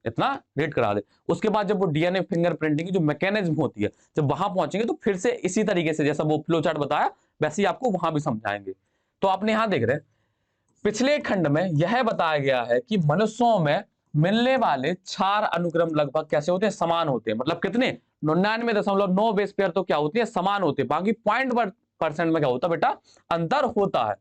इतना रीड करा दे। उसके बाद जब वो डीएनए फिंगरप्रिंटिंग की जो मैकेनिज्म होती है, जब वहां पहुंचेंगे तो फिर से इसी तरीके से जैसा वो फ्लो चार्ट बताया वैसे ही आपको वहां भी समझाएंगे। तो आपने यहां देख रहे हैं, पिछले खंड में यह बताया गया है कि मनुष्यों में मिलने वाले क्षार अनुक्रम लगभग कैसे होते हैं, समान होते हैं। मतलब कितने, 99.9 बेस पेयर तो क्या होती है, समान होते हैं। बाकी 0.1% में क्या होता है बेटा, अंतर होता है।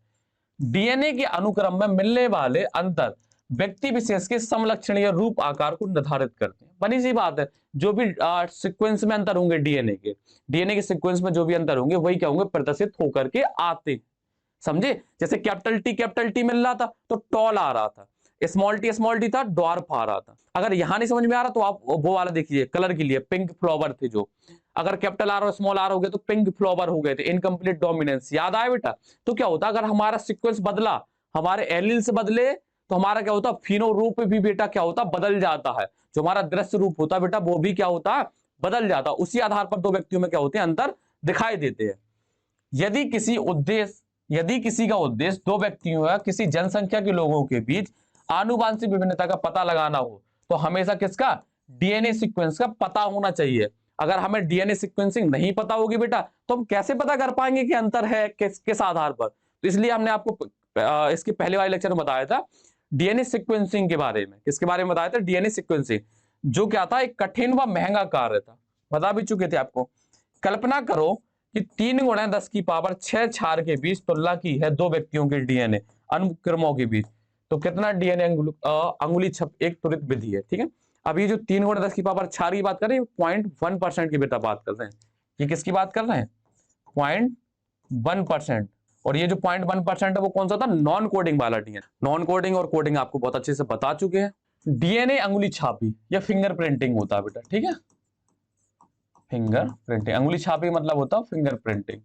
डीएनए के अनुक्रम में मिलने वाले अंतर व्यक्ति विशेष के समलक्षणीय रूप आकार को निर्धारित करते हैं। बनी सी बात है, जो भी सीक्वेंस में अंतर होंगे डीएनए के सीक्वेंस में जो भी अंतर होंगे वही क्या होंगे, प्रदर्शित होकर के आते हैं। समझे, जैसे कैपिटल टी मिल रहा था तो टॉल आ रहा था, स्मॉल टी था, ड्वार्फ आ रहा था। अगर यहां नहीं समझ में आ रहा तो आप वो वाला देखिए, कलर के लिए पिंक फ्लावर थे जो, अगर कैपिटल आर और स्मॉल आर हो गए तो पिंक फ्लावर हो गए थे, इनकम्प्लीट डोमिनेंस। याद आया बेटा, तो क्या होता अगर हमारा सीक्वेंस बदला, हमारे एलील्स बदले, तो हमारा क्या होता, फिनो रूप भी बेटा क्या होता, बदल जाता है। जो हमारा दृश्य रूप होता बेटा वो भी क्या होता, बदल जाता। उसी आधार पर दो व्यक्तियों में क्या होते हैं, अंतर दिखाई देते हैं। यदि किसी का उद्देश्य दो व्यक्तियों या किसी जनसंख्या के लोगों के बीच आनुवांशिक विभिन्नता का पता लगाना हो, तो हमेशा किसका, डीएनए सीक्वेंस का पता होना चाहिए। अगर हमें डीएनए सीक्वेंसिंग नहीं पता होगी बेटा, तो हम कैसे पता कर पाएंगे कि अंतर है किस आधार पर। तो इसलिए हमने आपको इसके पहले वाले लेक्चर में बताया था डीएनए सीक्वेंसिंग के बारे में। किसके बारे में बताया था, डीएनए सीक्वेंसिंग। जो क्या था, एक कठिन व महंगा कार्य था। बता भी चुके थे आपको। कल्पना करो कि 3 गुणा 10 की पावर 6 क्षार के बीच तुलना की है दो व्यक्तियों के डीएनए अनुक्रमों के बीच, तो कितना डीएनए अंगुली छप एक त्वरित विधि है, ठीक है। अब ये जो 3 गुणा 10 की पावर 4 की बात कर रहे हैं, 0.1% की बेटा बात कर रहे हैं। ये किसकी बात कर रहे हैं? 0.1%। और ये जो 0.1% है वो कौन सा था? नॉन कोडिंग वाला डीएनए। नॉन कोडिंग और कोडिंग आपको बहुत अच्छे से बता चुके हैं। डीएनए अंगुली छापी या फिंगर प्रिंटिंग होता है बेटा, ठीक है। फिंगर प्रिंटिंग, अंगुली छापी मतलब होता है फिंगर प्रिंटिंग।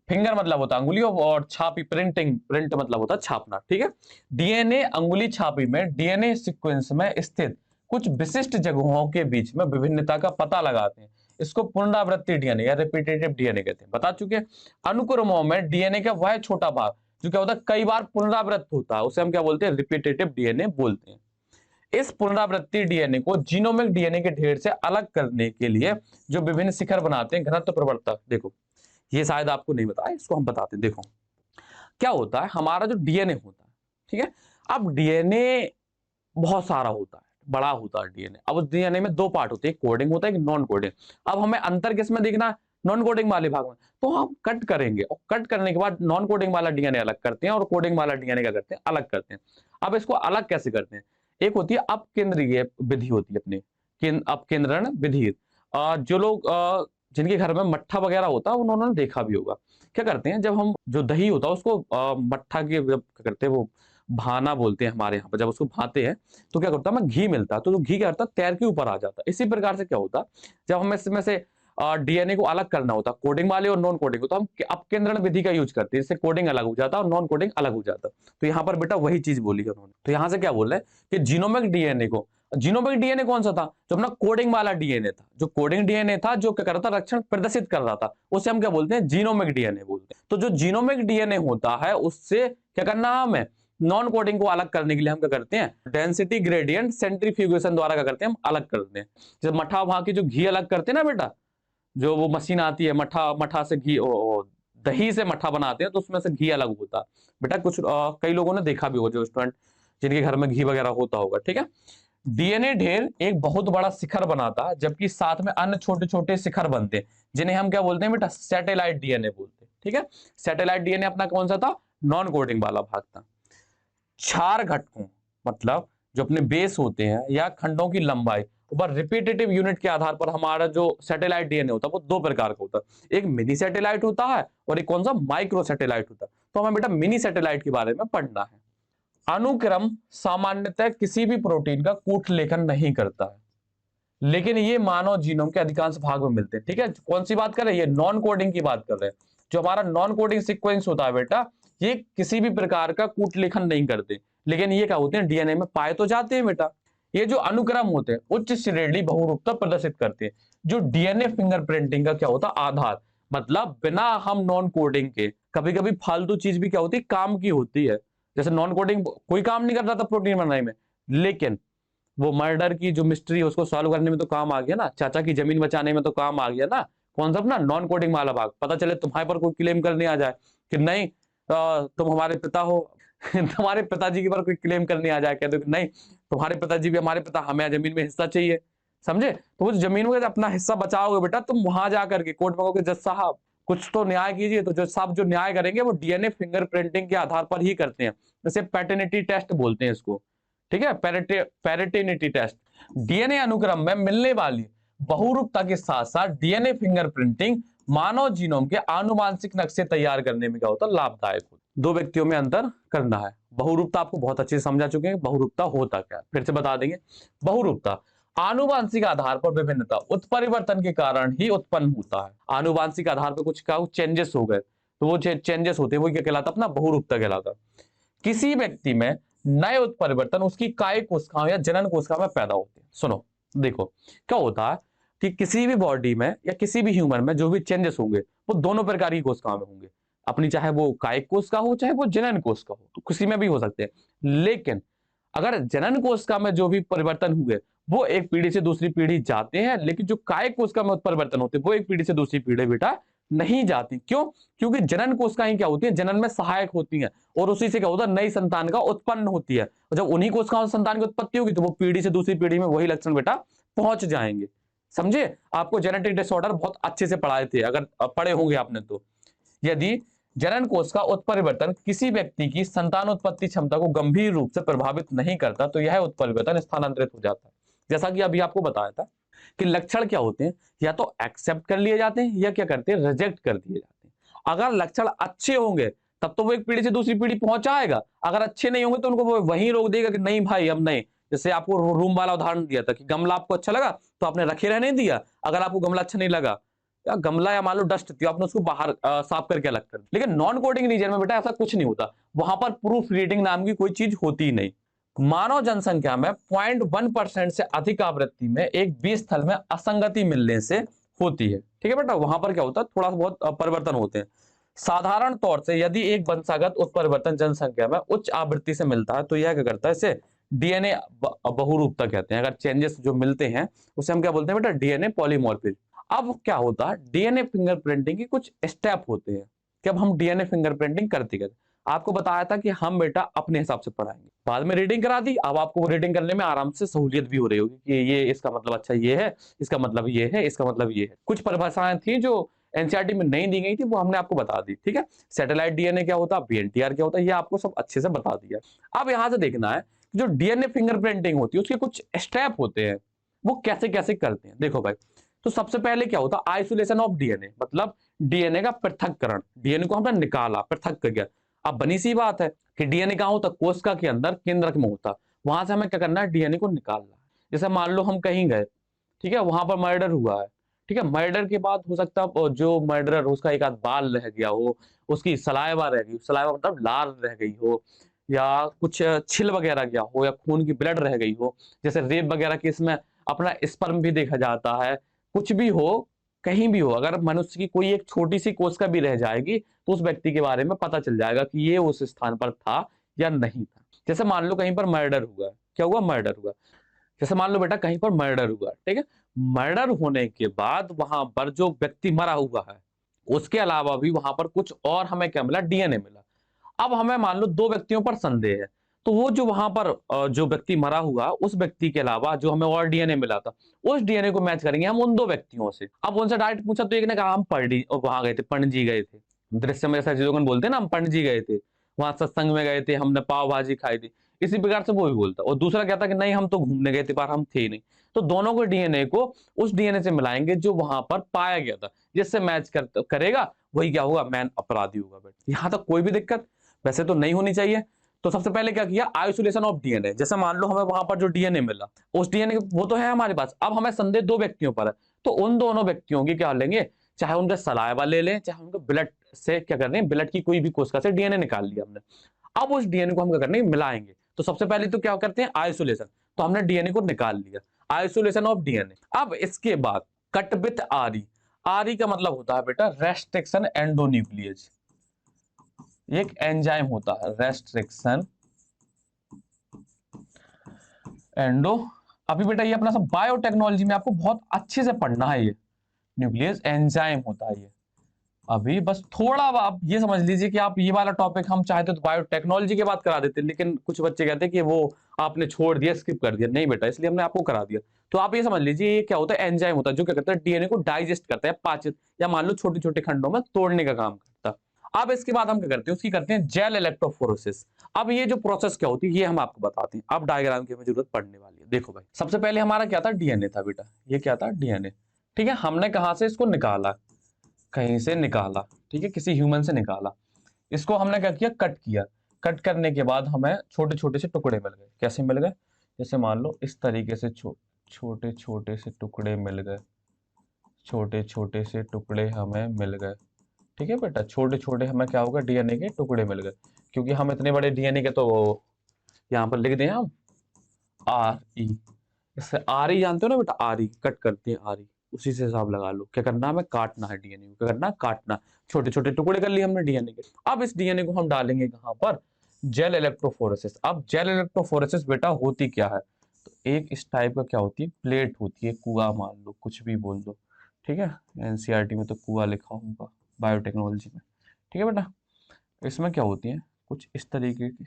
फिंगर मतलब होता है अंगुली और छापी प्रिंटिंग, प्रिंट मतलब होता है छापना, ठीक है। डीएनए अंगुली छापी में डीएनए सीक्वेंस में स्थित कुछ विशिष्ट जगहों के बीच में विभिन्नता का पता लगाते हैं। इसको पुनरावृत्ति डीएनए या रिपीटेटिव डीएनए कहते हैं, बता चुके। अनुक्रमों में डीएनए का वह छोटा भाग जो क्या होता है, कई बार पुनरावृत्त होता है, उसे हम क्या बोलते हैं? रिपीटेटिव डीएनए बोलते हैं। इस पुनरावृत्ति डीएनए को जीनोमिक डीएनए के ढेर से अलग करने के लिए जो विभिन्न शिखर बनाते हैं घनत्व प्रवर्तक, देखो ये शायद आपको नहीं बताया, इसको हम बताते हैं। देखो क्या होता है, हमारा जो डीएनए होता है, ठीक है। अब डीएनए बहुत सारा होता है, बड़ा होता है डीएनए। अब उस डीएनए में दो पार्ट होते हैं, कोडिंग होता है, एक नॉन कोडिंग। अब हमें अंतर किसमें देखना है? नॉन कोडिंग वाले भाग में। तो हम कट करेंगे और कट करने के बाद नॉन कोडिंग वाला डीएनए अलग करते हैं और कोडिंग वाला डीएनए क्या करते हैं? अलग करते हैं। अब इसको अलग कैसे करते हैं? एक होती है अपकेंद्रीय विधि होती है अपनी, अपकेंद्रण विधि। जो लोग जिनके घर में मट्ठा वगैरह होता है उन्होंने देखा भी होगा। क्या करते हैं, जब हम जो दही होता है उसको मट्ठा के जब क्या करते हैं, वो भाना बोलते हैं हमारे यहाँ पर, जब उसको भाते हैं तो क्या करता है, हमें घी मिलता है, तो जो घी क्या करता है, तैर के ऊपर आ जाता है। इसी प्रकार से क्या होता है, जब हमें इसमें से डीएनए को अलग करना होता है, कोडिंग वाले और नॉन कोडिंग को, तो हम अपकेंद्रण विधि का यूज करते हैं, इससे कोडिंग अलग हो जाता है और नॉन कोडिंग अलग हो जाता है। तो यहाँ पर बेटा वही चीज बोली है उन्होंने। तो यहाँ से क्या बोल रहे हैं कि जीनोमिक डीएनए को, जीनोमिक डीएनए कौन सा था? जो अपना कोडिंग वाला डीएनए था, जो कोडिंग डीएनए था, जो क्या कर रहा था, रक्षण प्रदर्शित कर रहा था, उसे हम क्या बोलते हैं? जीनोमिक डीएनए बोलते हैं। तो जो जीनोमिक डीएनए होता है उससे क्या करना है हमें? नॉन कोडिंग को अलग करने के लिए हम क्या करते हैं? डेंसिटी ग्रेडियंट सेंट्रीफ्यूगेशन द्वारा क्या करते हैं? हम अलग करते हैं। जब मठा वहां की जो घी अलग करते हैं ना बेटा, जो वो मशीन आती है, मठा से घी, दही से मठा बनाते हैं, तो उसमें से घी अलग होता है बेटा। कुछ कई लोगों ने देखा भी होगा, जो स्टूडेंट जिनके घर में घी वगैरह होता होगा, ठीक है। डीएनए ढेर एक बहुत बड़ा शिखर बनाता है, जबकि साथ में अन्य छोटे छोटे शिखर बनते हैं, जिन्हें हम क्या बोलते हैं बेटा? सैटेलाइट डीएनए बोलते हैं, ठीक है। सैटेलाइट डीएनए अपना कौन सा था? नॉन कोडिंग वाला भाग था। क्षार घटकों मतलब जो अपने बेस होते हैं या खंडों की लंबाई ऊपर रिपीटेटिव यूनिट के आधार पर हमारा जो सैटेलाइट डीएनए होता है वो दो प्रकार का होता है। एक मिनी सैटेलाइट होता है और एक कौन सा? माइक्रो सैटेलाइट होता है। तो हमें बेटा मिनी सैटेलाइट के बारे में पढ़ना है। अनुक्रम सामान्यतः किसी भी प्रोटीन का कूट लेखन नहीं करता है, लेकिन ये मानव जीनोम के अधिकांश भाग में मिलते हैं, ठीक है। कौन सी बात कर रहे हैं? ये नॉन कोडिंग की बात कर रहे हैं। जो हमारा नॉन कोडिंग सीक्वेंस होता है बेटा, ये किसी भी प्रकार का कूट लेखन नहीं करते, लेकिन ये क्या होते हैं? डीएनए में पाए तो जाते हैं बेटा। ये जो अनुक्रम होते हैं उच्च श्रेणी बहुरूपता प्रदर्शित करते हैं। जो डीएनए फिंगरप्रिंटिंग का क्या होता है? आधार, मतलब बिना हम नॉन कोडिंग के कभी कभी फालतू चीज भी क्या होती है? काम की होती है। जैसे नॉन कोडिंग कोई काम नहीं कर रहा था प्रोटीन बनाने में, लेकिन वो मर्डर की जो मिस्ट्री है उसको सॉल्व करने में तो काम आ गया ना, चाचा की जमीन बचाने में तो काम आ गया ना। कौन सा? अपना नॉन कोडिंग वाला भाग। पता चले तुम्हारे पर कोई क्लेम करने आ जाए कि नहीं तुम हमारे पिता हो तुम्हारे पिताजी के ऊपर कोई क्लेम करने आ जाए, कहते नहीं तुम्हारे पिताजी भी हमारे पिता, हमें जमीन में हिस्सा चाहिए, समझे? तो उस जमीन में अपना हिस्सा बचाओगे बेटा, तुम वहां जाकर के कोर्ट मांगोगे, जज साहब कुछ तो न्याय कीजिए। तो जज साहब जो न्याय करेंगे वो डीएनए फिंगरप्रिंटिंग के आधार पर ही करते हैं। जैसे पैटर्निटी टेस्ट बोलते हैं इसको, ठीक है, पैरेटिनिटी टेस्ट। डीएनए अनुक्रम में मिलने वाली बहुरूपता के साथ साथ डीएनए फिंगरप्रिंटिंग मानव जीनोम के आनुवांशिक नक्शे तैयार करने में क्या होता है? लाभदायक होता है। दो व्यक्तियों में अंतर करना है। बहुरूपता आपको बहुत अच्छे से समझा चुके हैं, बहुरूपता होता क्या, फिर से बता देंगे। बहुरूपता आनुवांशिक आधार पर विभिन्नता उत्परिवर्तन के कारण ही उत्पन्न होता है। आनुवांशिक आधार पर कुछ का चेंजेस हो गए, तो वो चेंजेस होते हैं, वो क्या कहलाता है? अपना बहुरूपता कहलाता है। किसी व्यक्ति में नए उत्परिवर्तन उसकी काय कोशिकाओं या जनन कोशिका में पैदा होते हैं। सुनो देखो क्या होता है कि किसी भी बॉडी में या किसी भी ह्यूमन में जो भी चेंजेस होंगे वो दोनों प्रकार की कोशिकाओं में होंगे अपनी, चाहे वो कायिक कोशिका हो चाहे वो जनन कोशिका हो, तो किसी में भी हो सकते हैं। लेकिन अगर जनन कोशिका में जो भी परिवर्तन हुए वो एक पीढ़ी से दूसरी पीढ़ी जाते हैं, लेकिन जो कायिक कोशिका में उत्परिवर्तन होते हैं वो एक पीढ़ी से दूसरी पीढ़ी बेटा नहीं जाती। क्यों? क्योंकि जनन कोशिकाएं क्या होती है, जनन में सहायक होती हैं और उसी से क्या होता है, नई संतान का उत्पन्न होती है। और जब उन्हीं कोशिकाओं से संतान की उत्पत्ति होगी तो वो पीढ़ी से दूसरी पीढ़ी में वही लक्षण बेटा पहुंच जाएंगे। समझे? आपको जेनेटिक डिसऑर्डर बहुत अच्छे से पढ़ाए थे, अगर पढ़े होंगे आपने तो। यदि जनन कोष का उत्परिवर्तन किसी व्यक्ति की संतानोत्पत्ति क्षमता को गंभीर रूप से प्रभावित नहीं करता तो यह उत्परिवर्तन स्थानांतरित हो जाता है। जैसा कि अभी आपको बताया था कि लक्षण क्या होते हैं, या तो एक्सेप्ट कर लिए जाते हैं या क्या करते हैं, रिजेक्ट कर दिए जाते हैं। अगर लक्षण अच्छे होंगे तब तो वो एक पीढ़ी से दूसरी पीढ़ी पहुंचाएगा, अगर अच्छे नहीं होंगे तो उनको वो वहीं रोक देगा कि नहीं भाई अब नहीं। जैसे आपको रूम वाला उदाहरण दिया था कि गमला आपको अच्छा लगा तो आपने रखे रहने दिया, अगर आपको गमला अच्छा नहीं लगा या गमला या मान लो डस्ट थी, आपने उसको बाहर साफ करके अलग कर दिया। लेकिन नॉन कोडिंग रीजन में बेटा ऐसा कुछ नहीं होता, वहां पर प्रूफ रीडिंग नाम की कोई चीज होती ही नहीं। मानव जनसंख्या में 0.1% से अधिक आवृत्ति में एक बीज स्थल में असंगति मिलने से होती है। ठीक है बेटा, वहां पर क्या होता है, थोड़ा बहुत परिवर्तन होते हैं। साधारण तौर से यदि एक वंशागत उत्परिवर्तन जनसंख्या में उच्च आवृत्ति से मिलता है तो यह क्या करता है, इसे डीएनए बहुरूपता कहते हैं। अगर चेंजेस जो मिलते हैं उसे हम क्या बोलते हैं बेटा, डीएनए पॉलीमॉर्फिज्म। अब क्या होता है, डीएनए फिंगरप्रिंटिंग के कुछ स्टेप होते हैं कि अब हम डीएनए फिंगरप्रिंटिंग करते करते आपको बताया था कि हम बेटा अपने हिसाब से पढ़ाएंगे, बाद में रीडिंग करा दी। अब आपको वो रीडिंग करने में आराम से सहूलियत भी हो रही होगी कि ये इसका मतलब अच्छा ये है, इसका मतलब ये है, इसका मतलब ये है। कुछ परिभाषाएं थी जो एनसीईआरटी में नहीं दी गई थी, वो हमने आपको बता दी। ठीक है, सैटेलाइट डीएनए क्या होता है, बीएनटीआर क्या होता है, ये आपको सब अच्छे से बता दिया। अब यहां से देखना है जो डीएनए फिंगरप्रिंटिंग होती है उसके कुछ स्टेप होते हैं, वो कैसे कैसे करते हैं। देखो भाई, तो सबसे पहले क्या होता है, आइसोलेशन ऑफ डीएनए, मतलब डीएनए का पृथक्करण। डीएनए को हमने निकाला, पृथक कर गया। अब बनी सी बात है कि डीएनए कहां होता है, कोशिका के अंदर केंद्रक में होता, वहां से हमें क्या करना है, डीएनए को निकालना है। जैसे मान लो हम कहीं गए, ठीक है, वहां पर मर्डर हुआ है, ठीक है, मर्डर के बाद हो सकता है जो मर्डरर उसका एक आध बाल रह गया हो, उसकी सलाइवा रह गई, सलाइवा मतलब लार रह गई हो, या कुछ छिल वगैरह गया हो, या खून की ब्लड रह गई हो। जैसे रेप वगैरह केस में अपना स्पर्म भी देखा जाता है। कुछ भी हो, कहीं भी हो, अगर मनुष्य की कोई एक छोटी सी कोशिका भी रह जाएगी तो उस व्यक्ति के बारे में पता चल जाएगा कि ये उस स्थान पर था या नहीं था। जैसे मान लो कहीं पर मर्डर हुआ, क्या हुआ, मर्डर हुआ। जैसे मान लो बेटा कहीं पर मर्डर हुआ, ठीक है, मर्डर होने के बाद वहां पर जो व्यक्ति मरा हुआ है उसके अलावा भी वहां पर कुछ और हमें क्या मिला, डीएनए मिला। अब हमें मान लो दो व्यक्तियों पर संदेह है, तो वो जो वहां पर जो व्यक्ति मरा हुआ उस व्यक्ति के अलावा जो हमें और डीएनए मिला था, उस डीएनए को मैच करेंगे हम उन दो व्यक्तियों से। अब उनसे डायरेक्ट पूछा तो एक ने कहा हम पढ़ी वहां गए थे, पणजी गए थे। दृश्य में ऐसा चीजों को बोलते हैं ना, हम पणजी गए थे, वहां सत्संग में गए थे, हमने पाव भाजी खाई थी। इसी प्रकार से वो भी बोलता, और दूसरा कहता कि नहीं हम तो घूमने गए थे पर हम थे ही नहीं। तो दोनों को डीएनए को उस डीएनए से मिलाएंगे जो वहां पर पाया गया था, जिससे मैच करेगा वही क्या होगा, मैन अपराधी होगा। बेटा यहां तक कोई भी दिक्कत वैसे तो नहीं होनी चाहिए। तो सबसे पहले क्या किया, आइसोलेशन ऑफ डीएनए। जैसे मान लो हमें वहां पर जो डीएनए मिला उस डीएनए वो तो है हमारे पास, अब हमें संदेह दो व्यक्तियों पर है, तो उन दोनों व्यक्तियों की क्या लेंगे, चाहे उनका सलाइवा ले लें, चाहे उनके ब्लड से क्या कर रहे हैं, ब्लड की कोई भी कोशिका से डीएनए निकाल लिया हमने। अब उस डीएनए को हम क्या करने मिलाएंगे। तो सबसे पहले तो क्या करते हैं, आइसोलेशन। तो हमने डीएनए को निकाल लिया, आइसोलेशन ऑफ डीएनए। अब इसके बाद कट विथ आरई। आरई का मतलब होता है बेटा रेस्ट्रिक्शन एंडोन्यूक्लियस, एक एंजाइम होता है, रेस्ट्रिक्शन एंडो। अभी बेटा ये अपना सब बायोटेक्नोलॉजी में आपको बहुत अच्छे से पढ़ना है, ये न्यूक्लियस एंजाइम होता है ये। अभी बस थोड़ा आप ये समझ लीजिए कि आप ये वाला टॉपिक हम चाहते तो बायोटेक्नोलॉजी के बाद करा देते, लेकिन कुछ बच्चे कहते हैं कि वो आपने छोड़ दिया, स्किप कर दिया। नहीं बेटा, इसलिए हमने आपको करा दिया। तो आप ये समझ लीजिए ये क्या होता है, एंजाइम होता है जो क्या करता है, डीएनए को डाइजेस्ट करता है, पाचित या मान लो छोटे छोटे खंडों में तोड़ने का काम करता है। अब इसके बाद हम क्या करते हैं, उसकी करते हैं जेल इलेक्ट्रोफोरेसिस। अब ये जो प्रोसेस क्या होती है ये हम आपको बताते हैं। अब डायग्राम की हमें जरूरत पड़ने वाली है। देखो भाई, सबसे पहले हमारा क्या था, डीएनए था बेटा, ये क्या था, डीएनए। ठीक है, हमने कहां से इसको निकाला, कहीं से निकाला, ठीक है, किसी ह्यूमन से निकाला। इसको हमने क्या किया, कट किया। कट करने के बाद हमें छोटे छोटे से टुकड़े मिल गए। कैसे मिल गए, जैसे मान लो इस तरीके से छोटे छोटे से टुकड़े मिल गए, छोटे छोटे से टुकड़े हमें मिल गए। ठीक है बेटा, छोटे छोटे हमें क्या होगा, डीएनए के टुकड़े मिल गए। क्योंकि हम इतने बड़े डीएनए के तो यहाँ पर लिख दें हम आर ई। इससे आर ई जानते हो ना बेटा, आर ई कट करते हैं, आर ई उसी से हिसाब लगा लो। क्या करना है, हमें काटना है डीएनए को, क्या करना है, काटना। छोटे छोटे टुकड़े कर लिए हमने डीएनए के। अब इस डीएनए को हम डालेंगे कहां पर, जेल इलेक्ट्रोफोरेसिस। अब जेल इलेक्ट्रोफोरेसिस बेटा होती क्या है, तो एक इस टाइप का क्या होती है, प्लेट होती है, कुआ मान लो, कुछ भी बोल दो। ठीक है, एनसीईआरटी में तो कुआ लिखा होगा, बायोटेक्नोलॉजी में। ठीक है बेटा, इसमें क्या होती है कुछ इस तरीके की,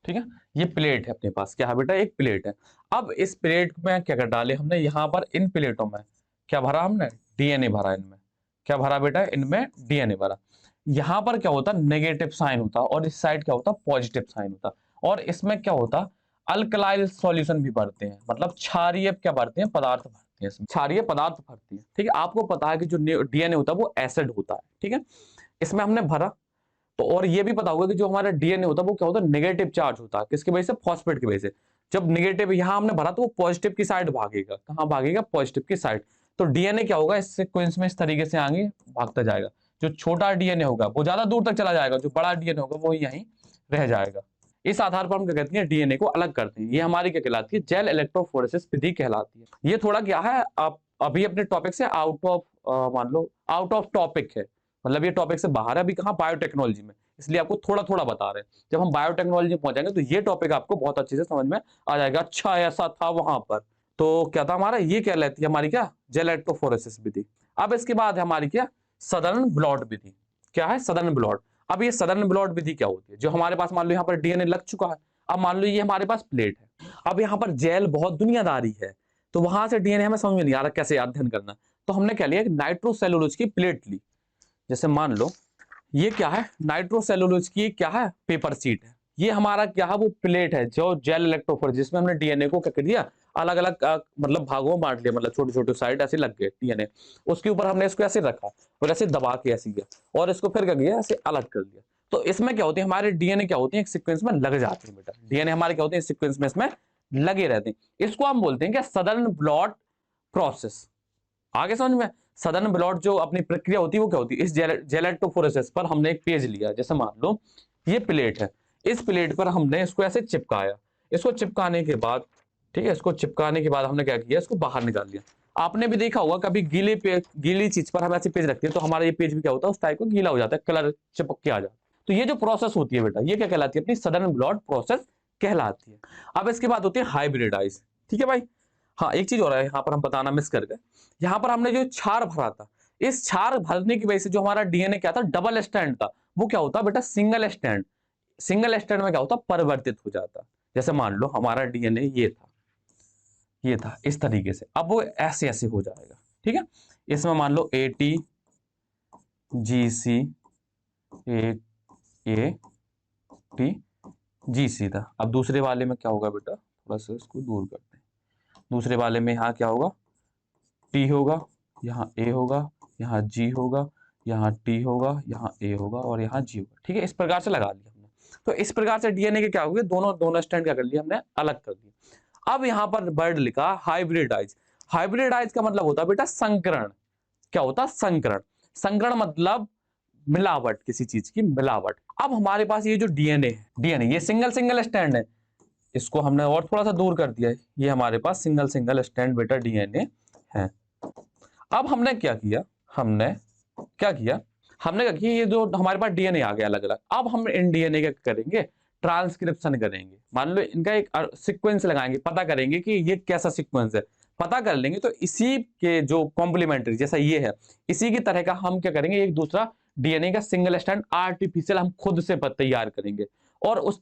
ठीक है। ये प्लेट है अपने पास, क्या है बेटा, एक प्लेट है। अब इस प्लेट में क्या कर डाले हमने, यहाँ पर इन प्लेटों में क्या भरा हमने, डीएनए भरा। इनमें क्या भरा बेटा, इनमें डीएनए भरा। यहाँ पर क्या होता, नेगेटिव साइन होता और इस साइड क्या होता, पॉजिटिव साइन होता। और इसमें क्या होता, अल्कलाइल सॉल्यूशन भी भरते हैं, मतलब क्षारीय क्या भरते हैं, पदार्थ भरते हैं, इसमें क्षारीय पदार्थ भरते हैं। ठीक है, आपको पता है कि जो डीएनए होता है वो एसिड होता है। ठीक है, इसमें हमने भरा। तो और ये भी पता होगा कि जो हमारा डीएनए होता है वो क्या होता है, नेगेटिव चार्ज होता है। किसकी वजह से, फॉस्फेट की वजह से। जब नेगेटिव यहां हमने भरा तो वो पॉजिटिव की साइड भागेगा। कहां भागेगा, पॉजिटिव की साइड। तो डीएनए क्या होगा, इस सीक्वेंस में इस तरीके से आगे भागता जाएगा। जो छोटा डीएनए होगा वो ज्यादा दूर तक चला जाएगा, जो बड़ा डीएनए होगा वो यहीं रह जाएगा। इस आधार पर हम क्या कहते हैं, डीएनए को अलग करते हैं। ये हमारी क्या कहलाती है, जेल इलेक्ट्रोफोरेसिस विधि कहलाती है। ये थोड़ा क्या है, आप अभी अपने टॉपिक से आउट ऑफ, मान लो आउट ऑफ टॉपिक है, मतलब ये टॉपिक से बाहर है। अभी कहाँ, बायोटेक्नोलॉजी में, इसलिए आपको थोड़ा थोड़ा बता रहे हैं। जब हम बायोटेक्नोलॉजी में पहुंचाएंगे तो ये टॉपिक आपको बहुत अच्छे से समझ में आ जाएगा। अच्छा ऐसा था वहां पर, तो क्या था हमारा, ये क्या लेती है हमारी, क्या, जेल इलेक्ट्रोफोरेसिस विधि। अब इसके बाद है हमारी क्या, सदर्न ब्लॉट विधि। क्या है, सदर्न ब्लॉट। अब ये सदर्न ब्लॉट विधि क्या होती है, जो हमारे पास मान लो यहाँ पर डीएनए लग चुका है। अब मान लो ये हमारे पास प्लेट है, अब यहाँ पर जेल बहुत दुनियादारी है, तो वहां से डीएनए हमें समझ में नहीं आ रहा कैसे अध्ययन करना। तो हमने क्या लिया, नाइट्रोसेलुलोज की प्लेट ली। जैसे मान लो ये क्या है, नाइट्रोसेलुलोज की क्या है, पेपर शीट है। ये हमारा क्या है, वो प्लेट है जो जेल इलेक्ट्रोफोरेसिस, जिसमें हमने डीएनए को क्या कर दिया, अलग अलग मतलब भागों में बांट लिया, मतलब छोटे छोटे साइड ऐसे लग गए डीएनए। उसके ऊपर हमने इसको ऐसे रखा और ऐसे दबा के ऐसे किया और इसको फिर क्या किया, ऐसे अलग कर दिया। तो इसमें क्या होती है, हमारे डीएनए क्या होती है, एक सीक्वेंस में लग जाते हैं बेटा। डीएनए हमारे क्या होते हैं, सीक्वेंस में इसमें लगे रहते हैं। इसको हम बोलते हैं क्या, सदर्न ब्लॉट प्रोसेस। आगे समझ में। सदर्न ब्लॉट जो अपनी प्रक्रिया होती है वो क्या होती है, इस जेलेटोफोरेसिस पर हमने एक पेज लिया। जैसे मान लो ये प्लेट है, इस प्लेट पर हमने इसको ऐसे चिपकाया। इसको चिपकाने के बाद, ठीक है, इसको चिपकाने के बाद हमने क्या किया, इसको बाहर निकाल दिया। आपने भी देखा होगा कभी गीली चीज पर हम ऐसे पेज रखते हैं तो हमारा ये पेज भी क्या होता है, उस टाइप का गीला हो जाता है, कलर चिपक के आ जाता है। तो ये जो प्रोसेस होती है बेटा, ये क्या कहलाती है, अपनी सदर्न ब्लॉट प्रोसेस कहलाती है। अब इसके बाद होती है हाइब्रिडाइज। ठीक है भाई। हाँ, एक चीज और है यहाँ पर हम बताना मिस कर गए। यहाँ पर हमने जो क्षार भरा था, इस क्षार भरने की वजह से जो हमारा डीएनए क्या था, डबल स्टैंड था, वो क्या होता बेटा, सिंगल स्टैंड। सिंगल स्टैंड में क्या होता, परिवर्तित हो जाता। जैसे मान लो हमारा डीएनए ये था इस तरीके से, अब वो ऐसे ऐसे हो जाएगा। ठीक है, इसमें मान लो AT GC AT GC था। अब दूसरे वाले में क्या होगा बेटा, थोड़ा सा इसको दूर करते हैं। दूसरे वाले में यहाँ क्या होगा, T होगा, यहाँ A होगा, यहाँ G होगा, यहाँ T होगा, यहाँ A होगा और यहाँ G होगा। ठीक है, इस प्रकार से लगा लिया हमने। तो इस प्रकार से डीएनए के क्या हो गए, दोनों दोनों स्टैंड क्या कर लिया हमने, अलग कर दिया। अब यहाँ पर वर्ड लिखा हाइब्रिडाइज। हाइब्रिडाइज का मतलब होता है बेटा संकरण। क्या होता है, संकरण। संकरण मतलब मिलावट, किसी चीज की मिलावट। अब हमारे पास ये जो डीएनए है, डीएनए ये सिंगल सिंगल स्टैंड है, इसको हमने और थोड़ा सा दूर कर दिया है। ये हमारे पास सिंगल सिंगल स्टैंड बेटा डीएनए है। अब हमने क्या किया, हमने क्या किया, ये जो हमारे पास डीएनए आ गया अलग अलग। अब हम इन डीएनए का करेंगे, ट्रांसक्रिप्शन करेंगे। मान लो इनका एक सीक्वेंस लगाएंगे, पता करेंगे कि ये कैसा सीक्वेंस है। पता कर लेंगे तो इसी के जो कॉम्प्लीमेंट्री जैसा ये है, इसी की तरह का हम क्या करेंगे, एक दूसरा डीएनए का सिंगल स्टैंड आर्टिफिशियल हम खुद से तैयार करेंगे। और उस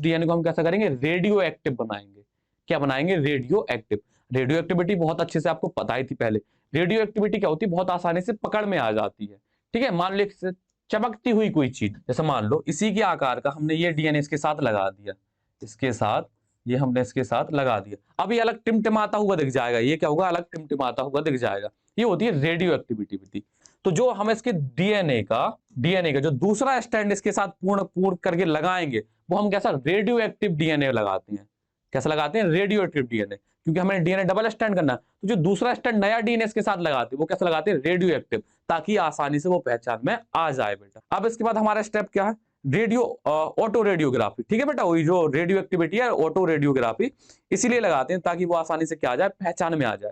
डीएनए को हम कैसा करेंगे, रेडियो एक्टिव बनाएंगे। क्या बनाएंगे, रेडियो एक्टिव। रेडियो एक्टिविटी बहुत अच्छे से आपको पता ही थी पहले। रेडियो एक्टिविटी क्या होती है, बहुत आसानी से पकड़ में आ जाती है। ठीक है, मान लो चमकती हुई कोई चीज, जैसे मान लो इसी के आकार का हमने ये डीएनए इसके साथ लगा दिया, इसके साथ ये हमने इसके साथ लगा दिया। अब ये अलग टिमटिमाता हुआ दिख जाएगा, ये क्या होगा, अलग टिमटिमाता हुआ दिख जाएगा। ये होती है रेडियो एक्टिविटी। तो जो हम इसके डीएनए का जो दूसरा स्टैंड इसके साथ पूर्ण करके लगाएंगे, वो हम कैसा, रेडियो एक्टिव डीएनए लगाते हैं। कैसा लगाते हैं, रेडियो एक्टिव डीएनए। क्योंकि हमें डीएनए डबल स्टैंड करना, तो जो दूसरा स्टैंड नया डीएनए इसके साथ लगाते हैं वो कैसे लगाते हैं, रेडियो एक्टिव, ताकि आसानी से वो पहचान में आ जाए बेटा। अब इसके बाद हमारा स्टेप क्या है, रेडियो ऑटो रेडियोग्राफी। ठीक है बेटा, वही जो रेडियो एक्टिविटी है, ऑटो रेडियोग्राफी इसीलिए लगाते हैं ताकि वो आसानी से क्या आ जाए, पहचान में आ जाए।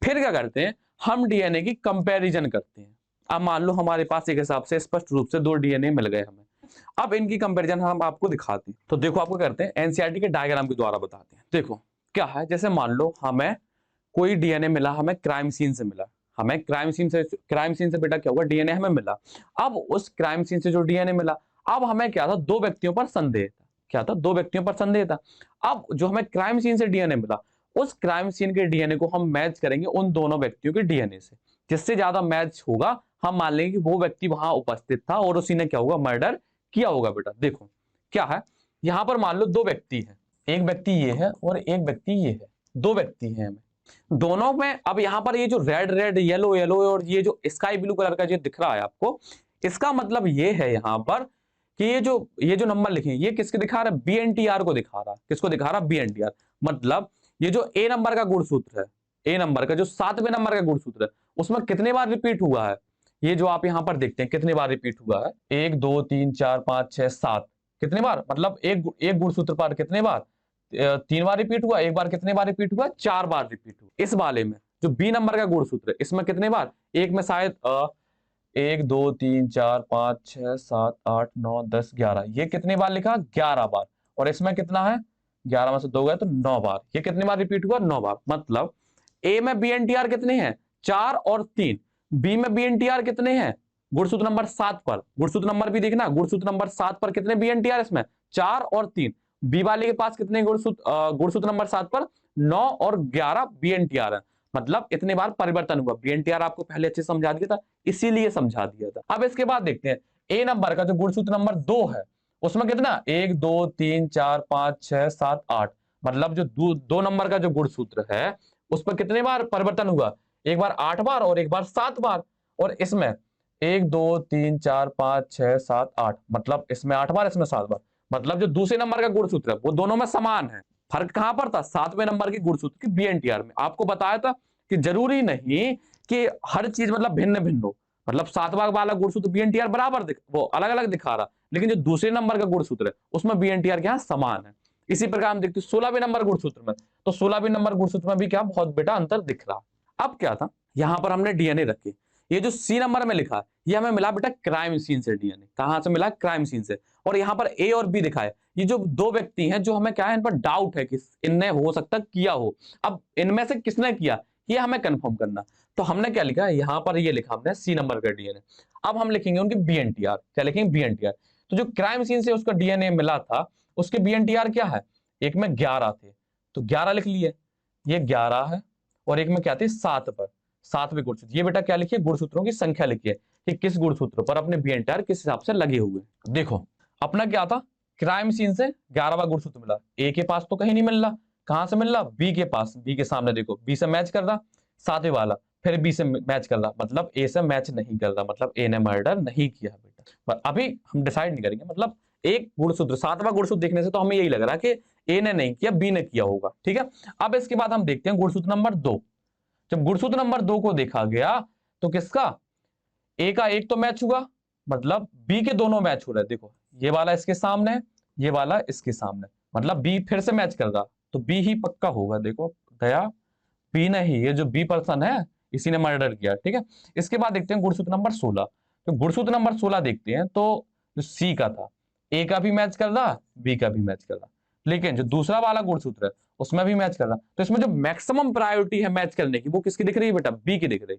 फिर क्या करते हैं, हम डीएनए की कंपैरिजन करते हैं। अब मान लो हमारे पास एक हिसाब से स्पष्ट रूप से 2 डीएनए मिल गए हमें। अब इनकी कंपैरिजन हम आपको दिखाते हैं। तो देखो आपको करते हैं, एनसीईआरटी के डायग्राम के द्वारा बताते हैं। देखो क्या है, जैसे मान लो हमें कोई डीएनए मिला, हमें क्राइम सीन से मिला। हमें क्राइम सीन से बेटा क्या हुआ, डीएनए हमें मिला। अब उस क्राइम सीन से जो डीएनए मिला, अब हमें क्या था, दो व्यक्तियों पर संदेह था। क्या था, दो व्यक्तियों पर संदेह था। अब जो हमें क्राइम सीन से डीएनए मिला, उस क्राइम सीन के डीएनए को हम मैच करेंगे उन दोनों व्यक्तियों के डीएनए से। जिससे ज्यादा मैच होगा, हम मान लेंगे कि वो व्यक्ति वहां उपस्थित था और उसी ने क्या होगा, मर्डर किया होगा। बेटा देखो क्या है, यहां पर मान लो दो व्यक्ति हैं, एक व्यक्ति ये है और एक व्यक्ति ये है, दो व्यक्ति हैं हमें दोनों में। अब यहां पर ये जो रेड रेड, येलो येलो और ये जो स्काई ब्लू कलर का जो दिख रहा है आपको, इसका मतलब ये है यहां पर कि ये जो नंबर लिखे ये किसके दिखा रहा है, बीएनटीआर को दिखा रहा है। किसको दिखा रहा है, बीएनटीआर। मतलब ये जो ए नंबर का गुणसूत्र है, ए नंबर का जो 7वें नंबर का गुणसूत्र है, उसमें कितने बार रिपीट हुआ है, ये जो आप यहां पर देखते हैं कितने बार रिपीट हुआ है, 1 2 3 4 5 6 7, कितने बार, मतलब एक गुणसूत्र पर कितने बार, 3 बार रिपीट हुआ। एक बार कितने बार रिपीट हुआ, 4 बार रिपीट हुआ। इस वाले में जो बी नंबर का गुणसूत्र है, इसमें कितने बार, एक में शायद 1 2 3 4 5 6 7 8 9 10 11, ये कितने बार लिखा, 11 बार। और इसमें कितना है, 11 में से 2 गए तो 9 बार। ये कितने बार रिपीट हुआ, 9 बार। मतलब ए में बीएनटीआर कितने हैं, 4 और 3। बी में बीएनटीआर कितने हैं, गुणसूत्र नंबर 7 पर, गुणसूत्र नंबर भी देखना, गुणसूत्र नंबर 7 पर कितने बीएनटीआर, इसमें 4 और 3। बी वाले के पास कितने गुणसूत्र नंबर 7 पर 9 और 11 बीएनटीआर है। मतलब इतने बार परिवर्तन हुआ। बीएनटीआर आपको पहले अच्छे समझा दिया था, इसीलिए समझा दिया था। अब इसके बाद देखते हैं ए नंबर का जो गुणसूत्र नंबर 2 है, उसमें कितना, 1 2 3 4 5 6 7 8। मतलब जो दो नंबर का जो गुणसूत्र है, उस पर कितने बार परिवर्तन हुआ, एक बार 8 बार और एक बार 7 बार। और इसमें 1 2 3 4 5 6 7 8, मतलब इसमें 8 बार, इसमें 7 बार। मतलब जो दूसरे नंबर का गुणसूत्र है वो दोनों में समान है। फर्क कहां पर था, 7वें नंबर की गुणसूत्र की बीएनटीआर में। आपको बताया था कि जरूरी नहीं कि हर चीज मतलब भिन्न भिन्न हो। मतलब 7वां वाला गुणसूत्र बीएनटीआर बराबर वो अलग अलग दिखा रहा, लेकिन जो दूसरे नंबर का गुणसूत्र है उसमें बीएनटीआर क्या समान है। इसी प्रकार हम देखते हैं 16वें नंबर गुणसूत्र में, तो 16वें नंबर गुणसूत्र में भी क्या बहुत बेटा अंतर दिख रहा। अब क्या था, यहां पर हमने डीएनए रखे। ये जो सी नंबर में लिखा है, ये हमें मिला बेटा क्राइम सीन से डीएनए। कहां से मिला, क्राइम सीन से। और यहाँ पर ए और बी लिखा है, ये जो दो व्यक्ति हैं जो हमें क्या है, इन पर डाउट है कि इनने हो सकता किया हो। अब इनमें से किसने किया ये हमें कंफर्म करना। तो हमने क्या लिखा है, यहाँ पर ये लिखा हमने सी नंबर का डीएनए। अब हम लिखेंगे उनकी बीएनटीआर। क्या लिखेंगे, बीएनटीआर। तो जो क्राइम सीन से उसका डीएनए मिला था, उसके बीएनटीआर क्या है, एक में 11 थे तो 11 लिख लिए, ये 11 है। और एक में क्या थी, 7 पर, 7वें गुणसूत्र। ये बेटा क्या लिखिए, गुणसूत्रों की संख्या लिखिए कि किस गुणसूत्र पर अपने बीएनटीआर किस हिसाब से लगे हुए। देखो अपना क्या था, क्राइम सीन से 11वां गुणसूत्र मिला। ए के पास तो कहीं नहीं मिल रहा, कहां से मिल रहा, बी के पास। बी के सामने देखो, बी से मैच कर रहा 7वें वाला, फिर बी से मैच कर रहा, मतलब ए से मैच नहीं कर रहा, मतलब ए ने मर्डर नहीं किया बेटा। पर अभी हम डिसाइड नहीं करेंगे। मतलब एक गुणसूत्र, 7वां गुणसूत्र देखने से तो हमें यही लग रहा है कि ए ने नहीं किया, बी ने किया होगा। ठीक है, अब इसके बाद हम देखते हैं गुणसूत्र नंबर 2। जब गुणसूत्र नंबर 2 को देखा गया तो किसका, ए का एक तो मैच हुआ, मतलब बी के दोनों मैच हो रहे। देखो ये वाला इसके सामने, ये वाला इसके सामने, मतलब बी फिर से मैच कर रहा, तो बी ही पक्का होगा। देखो दया, बी नहीं, ये जो बी पर्सन है इसी ने मर्डर किया। ठीक है, इसके बाद देखते हैं गुणसूत्र नंबर 16। तो गुणसूत्र नंबर 16 देखते हैं, तो जो सी का था, ए का भी मैच कर रहा, बी का भी मैच कर रहा, लेकिन जो दूसरा वाला गुणसूत्र है उसमें भी मैच कर रहा। तो इसमें जो मैक्सिमम प्रायोरिटी है मैच करने की, वो किसकी दिख रही है बेटा, बी की दिख रही।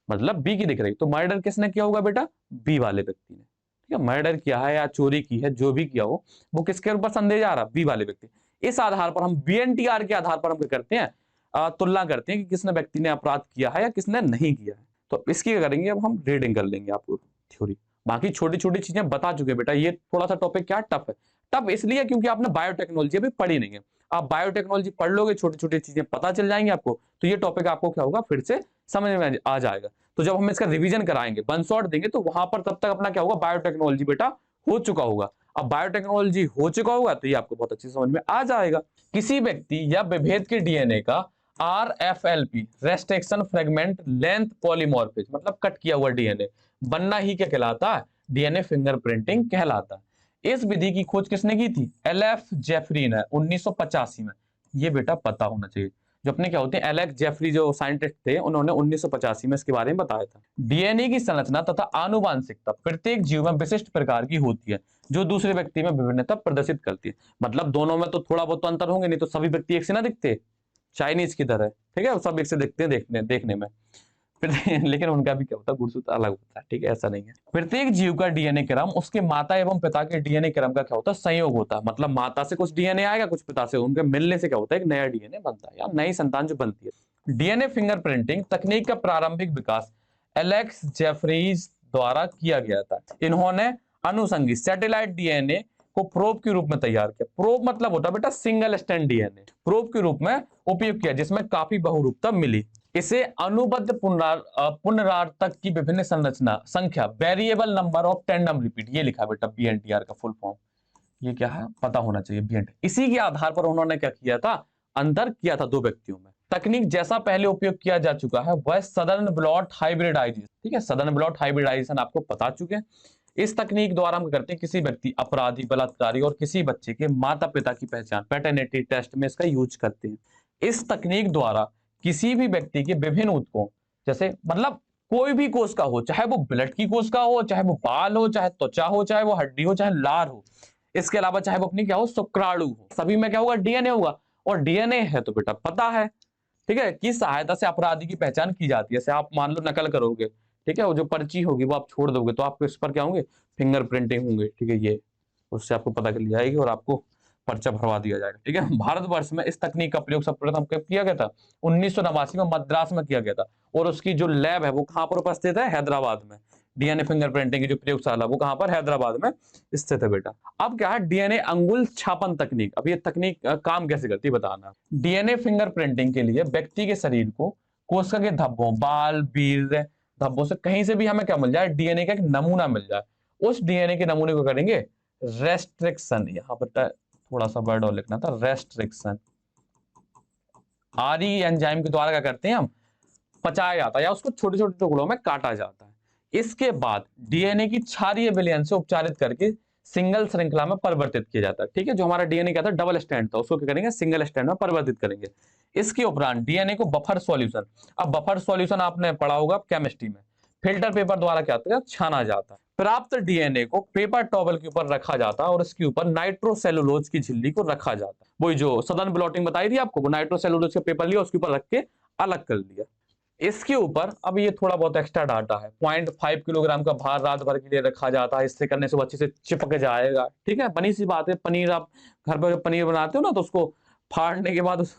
मतलब बी की दिख रही, तो मर्डर किसने किया होगा बेटा, बी वाले व्यक्ति ने। ठीक है, मर्डर किया है या चोरी की है, जो भी किया हो, वो किसके ऊपर संदेह जा रहा, बी वाले व्यक्ति। इस आधार पर हम बीएनटीआर के आधार पर हम क्या करते हैं, तुलना करते हैं कि किसने व्यक्ति ने अपराध किया है या किसने नहीं किया है। तो इसकी क्या करेंगे, अब हम रीडिंग कर लेंगे आपको थ्योरी। बाकी छोटी छोटी चीजें बता चुके बेटा। ये थोड़ा सा टॉपिक क्या टफ है, टफ इसलिए क्योंकि आपने बायोटेक्नोलॉजी अभी पढ़ी नहीं है। आप बायोटेक्नोलॉजी पढ़ लोगे, छोटी छोटी चीजें पता चल जाएंगी आपको, तो ये टॉपिक आपको क्या होगा, फिर से समझ में आ जाएगा। तो जब हम इसका रिवीजन कराएंगे, वन शॉट देंगे, तो वहां पर तब तक अपना क्या होगा, बायोटेक्नोलॉजी बेटा हो चुका होगा। अब बायोटेक्नोलॉजी हो चुका होगा तो ये आपको बहुत अच्छी समझ में आ जाएगा। किसी व्यक्ति या विभेद के डीएनए का RFLP restriction fragment length polymorphism, मतलब कट किया हुआ डीएनए बनना ही क्या कहलाता है, डीएनए फिंगरप्रिंटिंग कहलाता है। इस विधि की खोज किसने की थी, LF जेफरी ने 1985 में। ये बेटा पता होना चाहिए। जो अपने क्या होते हैं, एलेक्स जेफरी जो साइंटिस्ट थे, उन्होंने 1985 में इसके बारे में बताया था। डीएनए की संरचना तथा आनुवांशिकता प्रत्येक जीव में विशिष्ट प्रकार की होती है, जो दूसरे व्यक्ति में विभिन्नता प्रदर्शित करती है। मतलब दोनों में तो थोड़ा बहुत तो अंतर होंगे, नहीं तो सभी व्यक्ति एक से ना दिखते, चाइनीज की तरह। ठीक है, सब एक से दिखते हैं देखने में। लेकिन उनका भी क्या होता है, गुणसूत्र अलग होता है, ठीक है, ऐसा नहीं है। प्रत्येक जीव का डीएनए क्रम उसके माता एवं पिता के डीएनए क्रम का क्या होता है, संयोग होता है। मतलब माता से कुछ डीएनए आएगा, कुछ पिता से, उनके मिलने से क्या होता है, एक नया डीएनए बनता है या नई संतान जो बनती है। डीएनए फिंगरप्रिंटिंग तकनीक का प्रारंभिक विकास एलेक्स जेफरीज द्वारा किया गया था। इन्होंने अनुसंगी सैटेलाइट डीएनए को प्रोब के रूप में तैयार किया। प्रोब मतलब होता है बेटा सिंगल स्टैंड डीएनए, प्रोब के रूप में उपयोग किया, जिसमें काफी बहुरूपता मिली। इसे अनुबद्ध पुनरावर्तक की विभिन्न संरचना संख्या variable number of tandem repeat, ये लिखा बेटा बीएनटीआर का फुल फॉर्म, ये क्या है पता होना चाहिए बीएनटी। इसी के आधार पर उन्होंने क्या किया था, अंतर किया था दो व्यक्तियों में। तकनीक जैसा पहले उपयोग किया जा चुका है वह सदर्न ब्लॉट हाइब्रिडाइजेशन, ठीक है, सदर्न ब्लॉट हाइब्रिडाइजेशन आपको बता चुके हैं। इस तकनीक द्वारा हम करते हैं किसी व्यक्ति अपराधी बलात्कारी और किसी बच्चे के माता पिता की पहचान पैटर्निटी टेस्ट में इसका यूज करते हैं। इस तकनीक द्वारा किसी भी व्यक्ति के विभिन्न ऊतकों, जैसे मतलब कोई भी कोशिका हो, चाहे वो ब्लड की कोशिका हो, चाहे वो बाल हो, चाहे त्वचा हो, चाहे वो हड्डी हो, चाहे लार हो, इसके अलावा चाहे वो अपनी क्या हो शुक्राणु हो, सभी में क्या होगा डीएनए होगा। और डीएनए है तो बेटा पता है, ठीक है, की सहायता से अपराधी की पहचान की जाती है। जैसे आप मान लो नकल करोगे, ठीक है, वो जो पर्ची होगी वो आप छोड़ दोगे तो आपको इस पर क्या होंगे, फिंगर प्रिंटिंग होंगे, ठीक है, ये उससे आपको पता चल जाएगी और आपको पर्चा भरवा दिया जाएगा, ठीक है। भारतवर्ष में इस तकनीक का प्रयोग सर्वप्रथम कब किया गया था, 1989 में मद्रास में किया गया था। और उसकी जो लैब है वो कहां पर उपस्थित है, हैदराबाद में। डीएनए फिंगरप्रिंटिंग की जो प्रयोगशाला वो कहां पर, हैदराबाद में स्थित है बेटा। अब क्या है डीएनए अंगुल छापन तकनीक। अब ये तकनीक काम कैसे करती है बताना। डीएनए फिंगरप्रिंटिंग के लिए व्यक्ति के शरीर को कोशिका के धब्बों, बाल, वीर्य धब्बों से कहीं से भी हमें क्या मिल जाए, डीएनए का एक नमूना मिल जाए। उस डीएनए के नमूने को करेंगे रेस्ट्रिक्शन, यहां पर थोड़ा सा वर्ड और लिखना था, रेस्ट्रिक्शन। आरई एंजाइम के द्वारा क्या करते हैं हम, पचाया जाता है या उसको छोटे छोटे टुकड़ों में काटा जाता है। इसके बाद डीएनए की क्षारीय विलयन से उपचारित करके सिंगल श्रृंखला में परिवर्तित किया जाता है, ठीक है। जो हमारा डीएनए क्या था, डबल स्टैंड था, उसको क्या करेंगे, सिंगल स्टैंड में परिवर्तित करेंगे। इसके उपरांत डीएनए को बफर सॉल्यूशन, अब बफर सॉल्यूशन आपने पढ़ा होगा केमिस्ट्री में, फिल्टर पेपर द्वारा क्या होता है, छाना जाता है। प्राप्त डीएनए को पेपर टॉवल के ऊपर रखा जाता है और इसके ऊपर नाइट्रोसेलुलोज की झिल्ली को रखा जाता है। वही जो सदन ब्लॉटिंग बताई थी आपको, वो नाइट्रोसेलुलोज का पेपर लिया, उसके ऊपर रख के अलग कर दिया। इसके ऊपर अब ये थोड़ा बहुत एक्स्ट्रा डाटा है, 0.5 किलोग्राम का भार रात भर के लिए रखा जाता है। इससे करने से वो अच्छे से चिपक जाएगा, ठीक है। बनी सी बात है, पनीर आप घर पर पनीर बनाते हो ना, तो उसको फाड़ने के बाद उस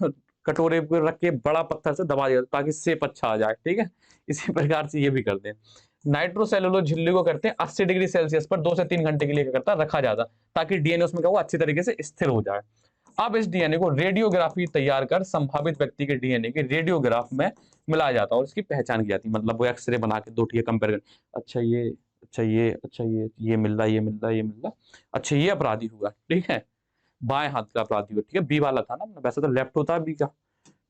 कटोरे पर रख के बड़ा पत्थर से दबा दिया ताकि सेप अच्छा आ जाए, ठीक है। इसी प्रकार से ये भी करते हैं। नाइट्रोसेलुलोज झिल्ली को करते हैं 80 डिग्री सेल्सियस पर 2 से 3 घंटे के लिए क्या करता है, रखा जाता, ताकि डीएनए उसमें क्या हो, अच्छी तरीके से स्थिर हो जाए। अब इस डीएनए को रेडियोग्राफी तैयार कर संभावित व्यक्ति के डीएनए के रेडियोग्राफ में मिलाया जाता है और इसकी पहचान की जाती है। मतलब वो एक्सरे बना के दो ठीक है कंपेयर कर, अच्छा ये, अच्छा ये, अच्छा ये मिल रहा, ये मिल रहा, ये मिल रहा, अच्छा ये अपराधी हुआ, ठीक है, बाएं हाथ का अपराधी हुआ, ठीक है, बी वाला था ना, वैसे तो लेफ्ट होता है बी का,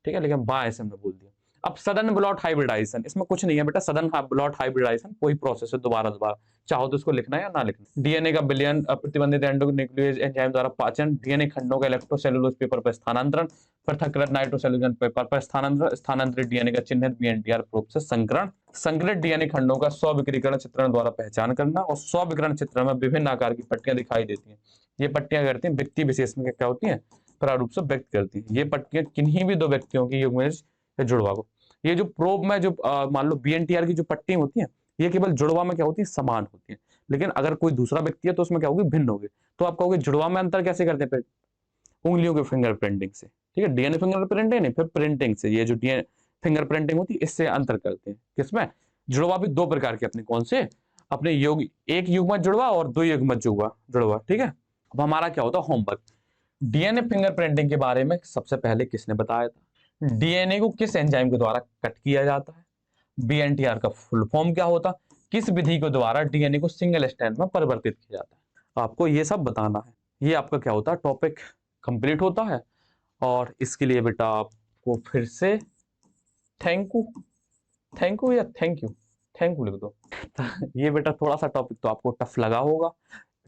ठीक है, लेकिन बाएं से हमने बोल दिया। अब सडन ब्लॉट हाइब्रिडाइजेशन, इसमें कुछ नहीं है बेटा, सडन ब्लॉट हाइब्रिडाइजेशन कोई प्रोसेस है, दोबारा चाहो तो इसको लिखना है या ना लिखना। डीएनए का विलयन प्रतिबंधित एंडोन्यूक्लियोज एंजाइम द्वारा पाचन, डीएनए खंडों का इलेक्ट्रोसेलुलोज पेपर पर स्थानांतरण, पृथक्कृत नाइट्रोसेलुलोज पेपर पर स्थानांतरण, स्थानांतरित डीएनए का चिन्हित बीएनटीआर प्रोब से संकरण, संकलित डीएनए खंडों का स्व-विकिरण चित्रण द्वारा पहचान करना। और स्व-विकिरण चित्रण में विभिन्न आकार की पट्टियां दिखाई देती हैं। ये पट्टियां करती हैं व्यक्ति विशेष में क्या होती हैं, प्रारूप से व्यक्त करती है। ये पट्टियां किन्हीं भी दो व्यक्तियों की युग्मज या जुड़वा को, ये जो प्रोब में जो मान लो बीएनटीआर की जो पट्टी होती हैं, ये केवल जुड़वा में क्या होती है, समान होती है। लेकिन अगर कोई दूसरा व्यक्ति है तो उसमें क्या होगी, भिन्न होगी। तो आप कहोगे जुड़वा में अंतर कैसे करते हैं, उंगलियों के फिंगर प्रिंटिंग से, ठीक है, डीएनए फिंगर प्रिंटिंग नहीं, फिर प्रिंटिंग से। ये जो डीएनए फिंगर प्रिंटिंग होती है इससे अंतर करते हैं। किसमें, जुड़वा भी दो प्रकार के अपने, कौन से, अपने योग, एक युग्मज जुड़वा और दो युग्मज जुड़वा, ठीक है। अब हमारा क्या होता है होमवर्क, डीएनए फिंगरप्रिंटिंग के बारे में सबसे पहले किसने बताया था, डीएनए को किस एंजाइम के द्वारा कट किया जाता है, बीएनटीआर का फुल फॉर्म क्या होता, किस विधि के द्वारा डीएनए को सिंगल स्ट्रैंड में परिवर्तित किया जाता है, आपको ये सब बताना है। ये आपका क्या होता है, टॉपिक कंप्लीट होता है। और इसके लिए बेटा आपको फिर से थैंक यू या थैंक यू लिख दो। ये बेटा थोड़ा सा टॉपिक तो आपको टफ लगा होगा।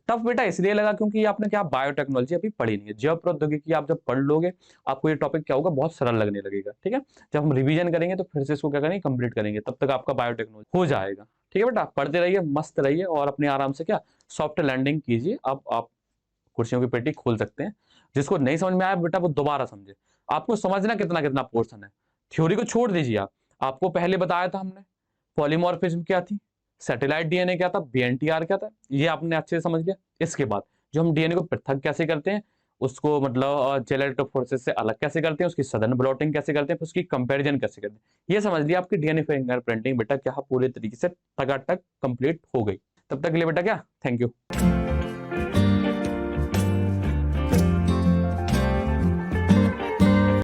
टफ बेटा इसलिए लगा क्योंकि आपने क्या बायोटेक्नोलॉजी अभी पढ़ी नहीं है। जैव प्रौद्योगिकी आप जब पढ़ लोगे आपको ये टॉपिक क्या होगा, बहुत सरल लगने लगेगा, ठीक है। जब हम रिवीजन करेंगे तो फिर से इसको क्या करेंगे, कंप्लीट करेंगे, तब तक आपका बायोटेक्नोलॉजी हो जाएगा, ठीक है बेटा। पढ़ते रहिए, मस्त रहिए और अपने आराम से क्या सॉफ्ट लैंडिंग कीजिए। अब आप कुर्सियों की पेटी खोल सकते हैं। जिसको नहीं समझ में आया बेटा वो दोबारा समझे। आपको समझना कितना कितना पोर्शन है, थ्योरी को छोड़ दीजिए आप, आपको पहले बताया था हमने पॉलीमॉर्फिज्म क्या थी, सैटेलाइट डीएनए क्या था, बीएनटीआर क्या था, ये आपने अच्छे से समझ लिया। इसके बाद जो हम डीएनए को पृथक कैसे करते हैं, उसको मतलब जेल इलेक्ट्रोफोरेसिस से अलग कैसे करते हैं, उसकी सडन ब्लॉटिंग कैसे करते हैं, फिर उसकी कंपैरिजन कैसे करते हैं, ये समझ लिया। आपकी डीएनए फिंगरप्रिंटिंग बेटा क्या पूरे तरीके से टकाटक कंप्लीट हो गई। तब तक के लिए बेटा क्या, थैंक यू।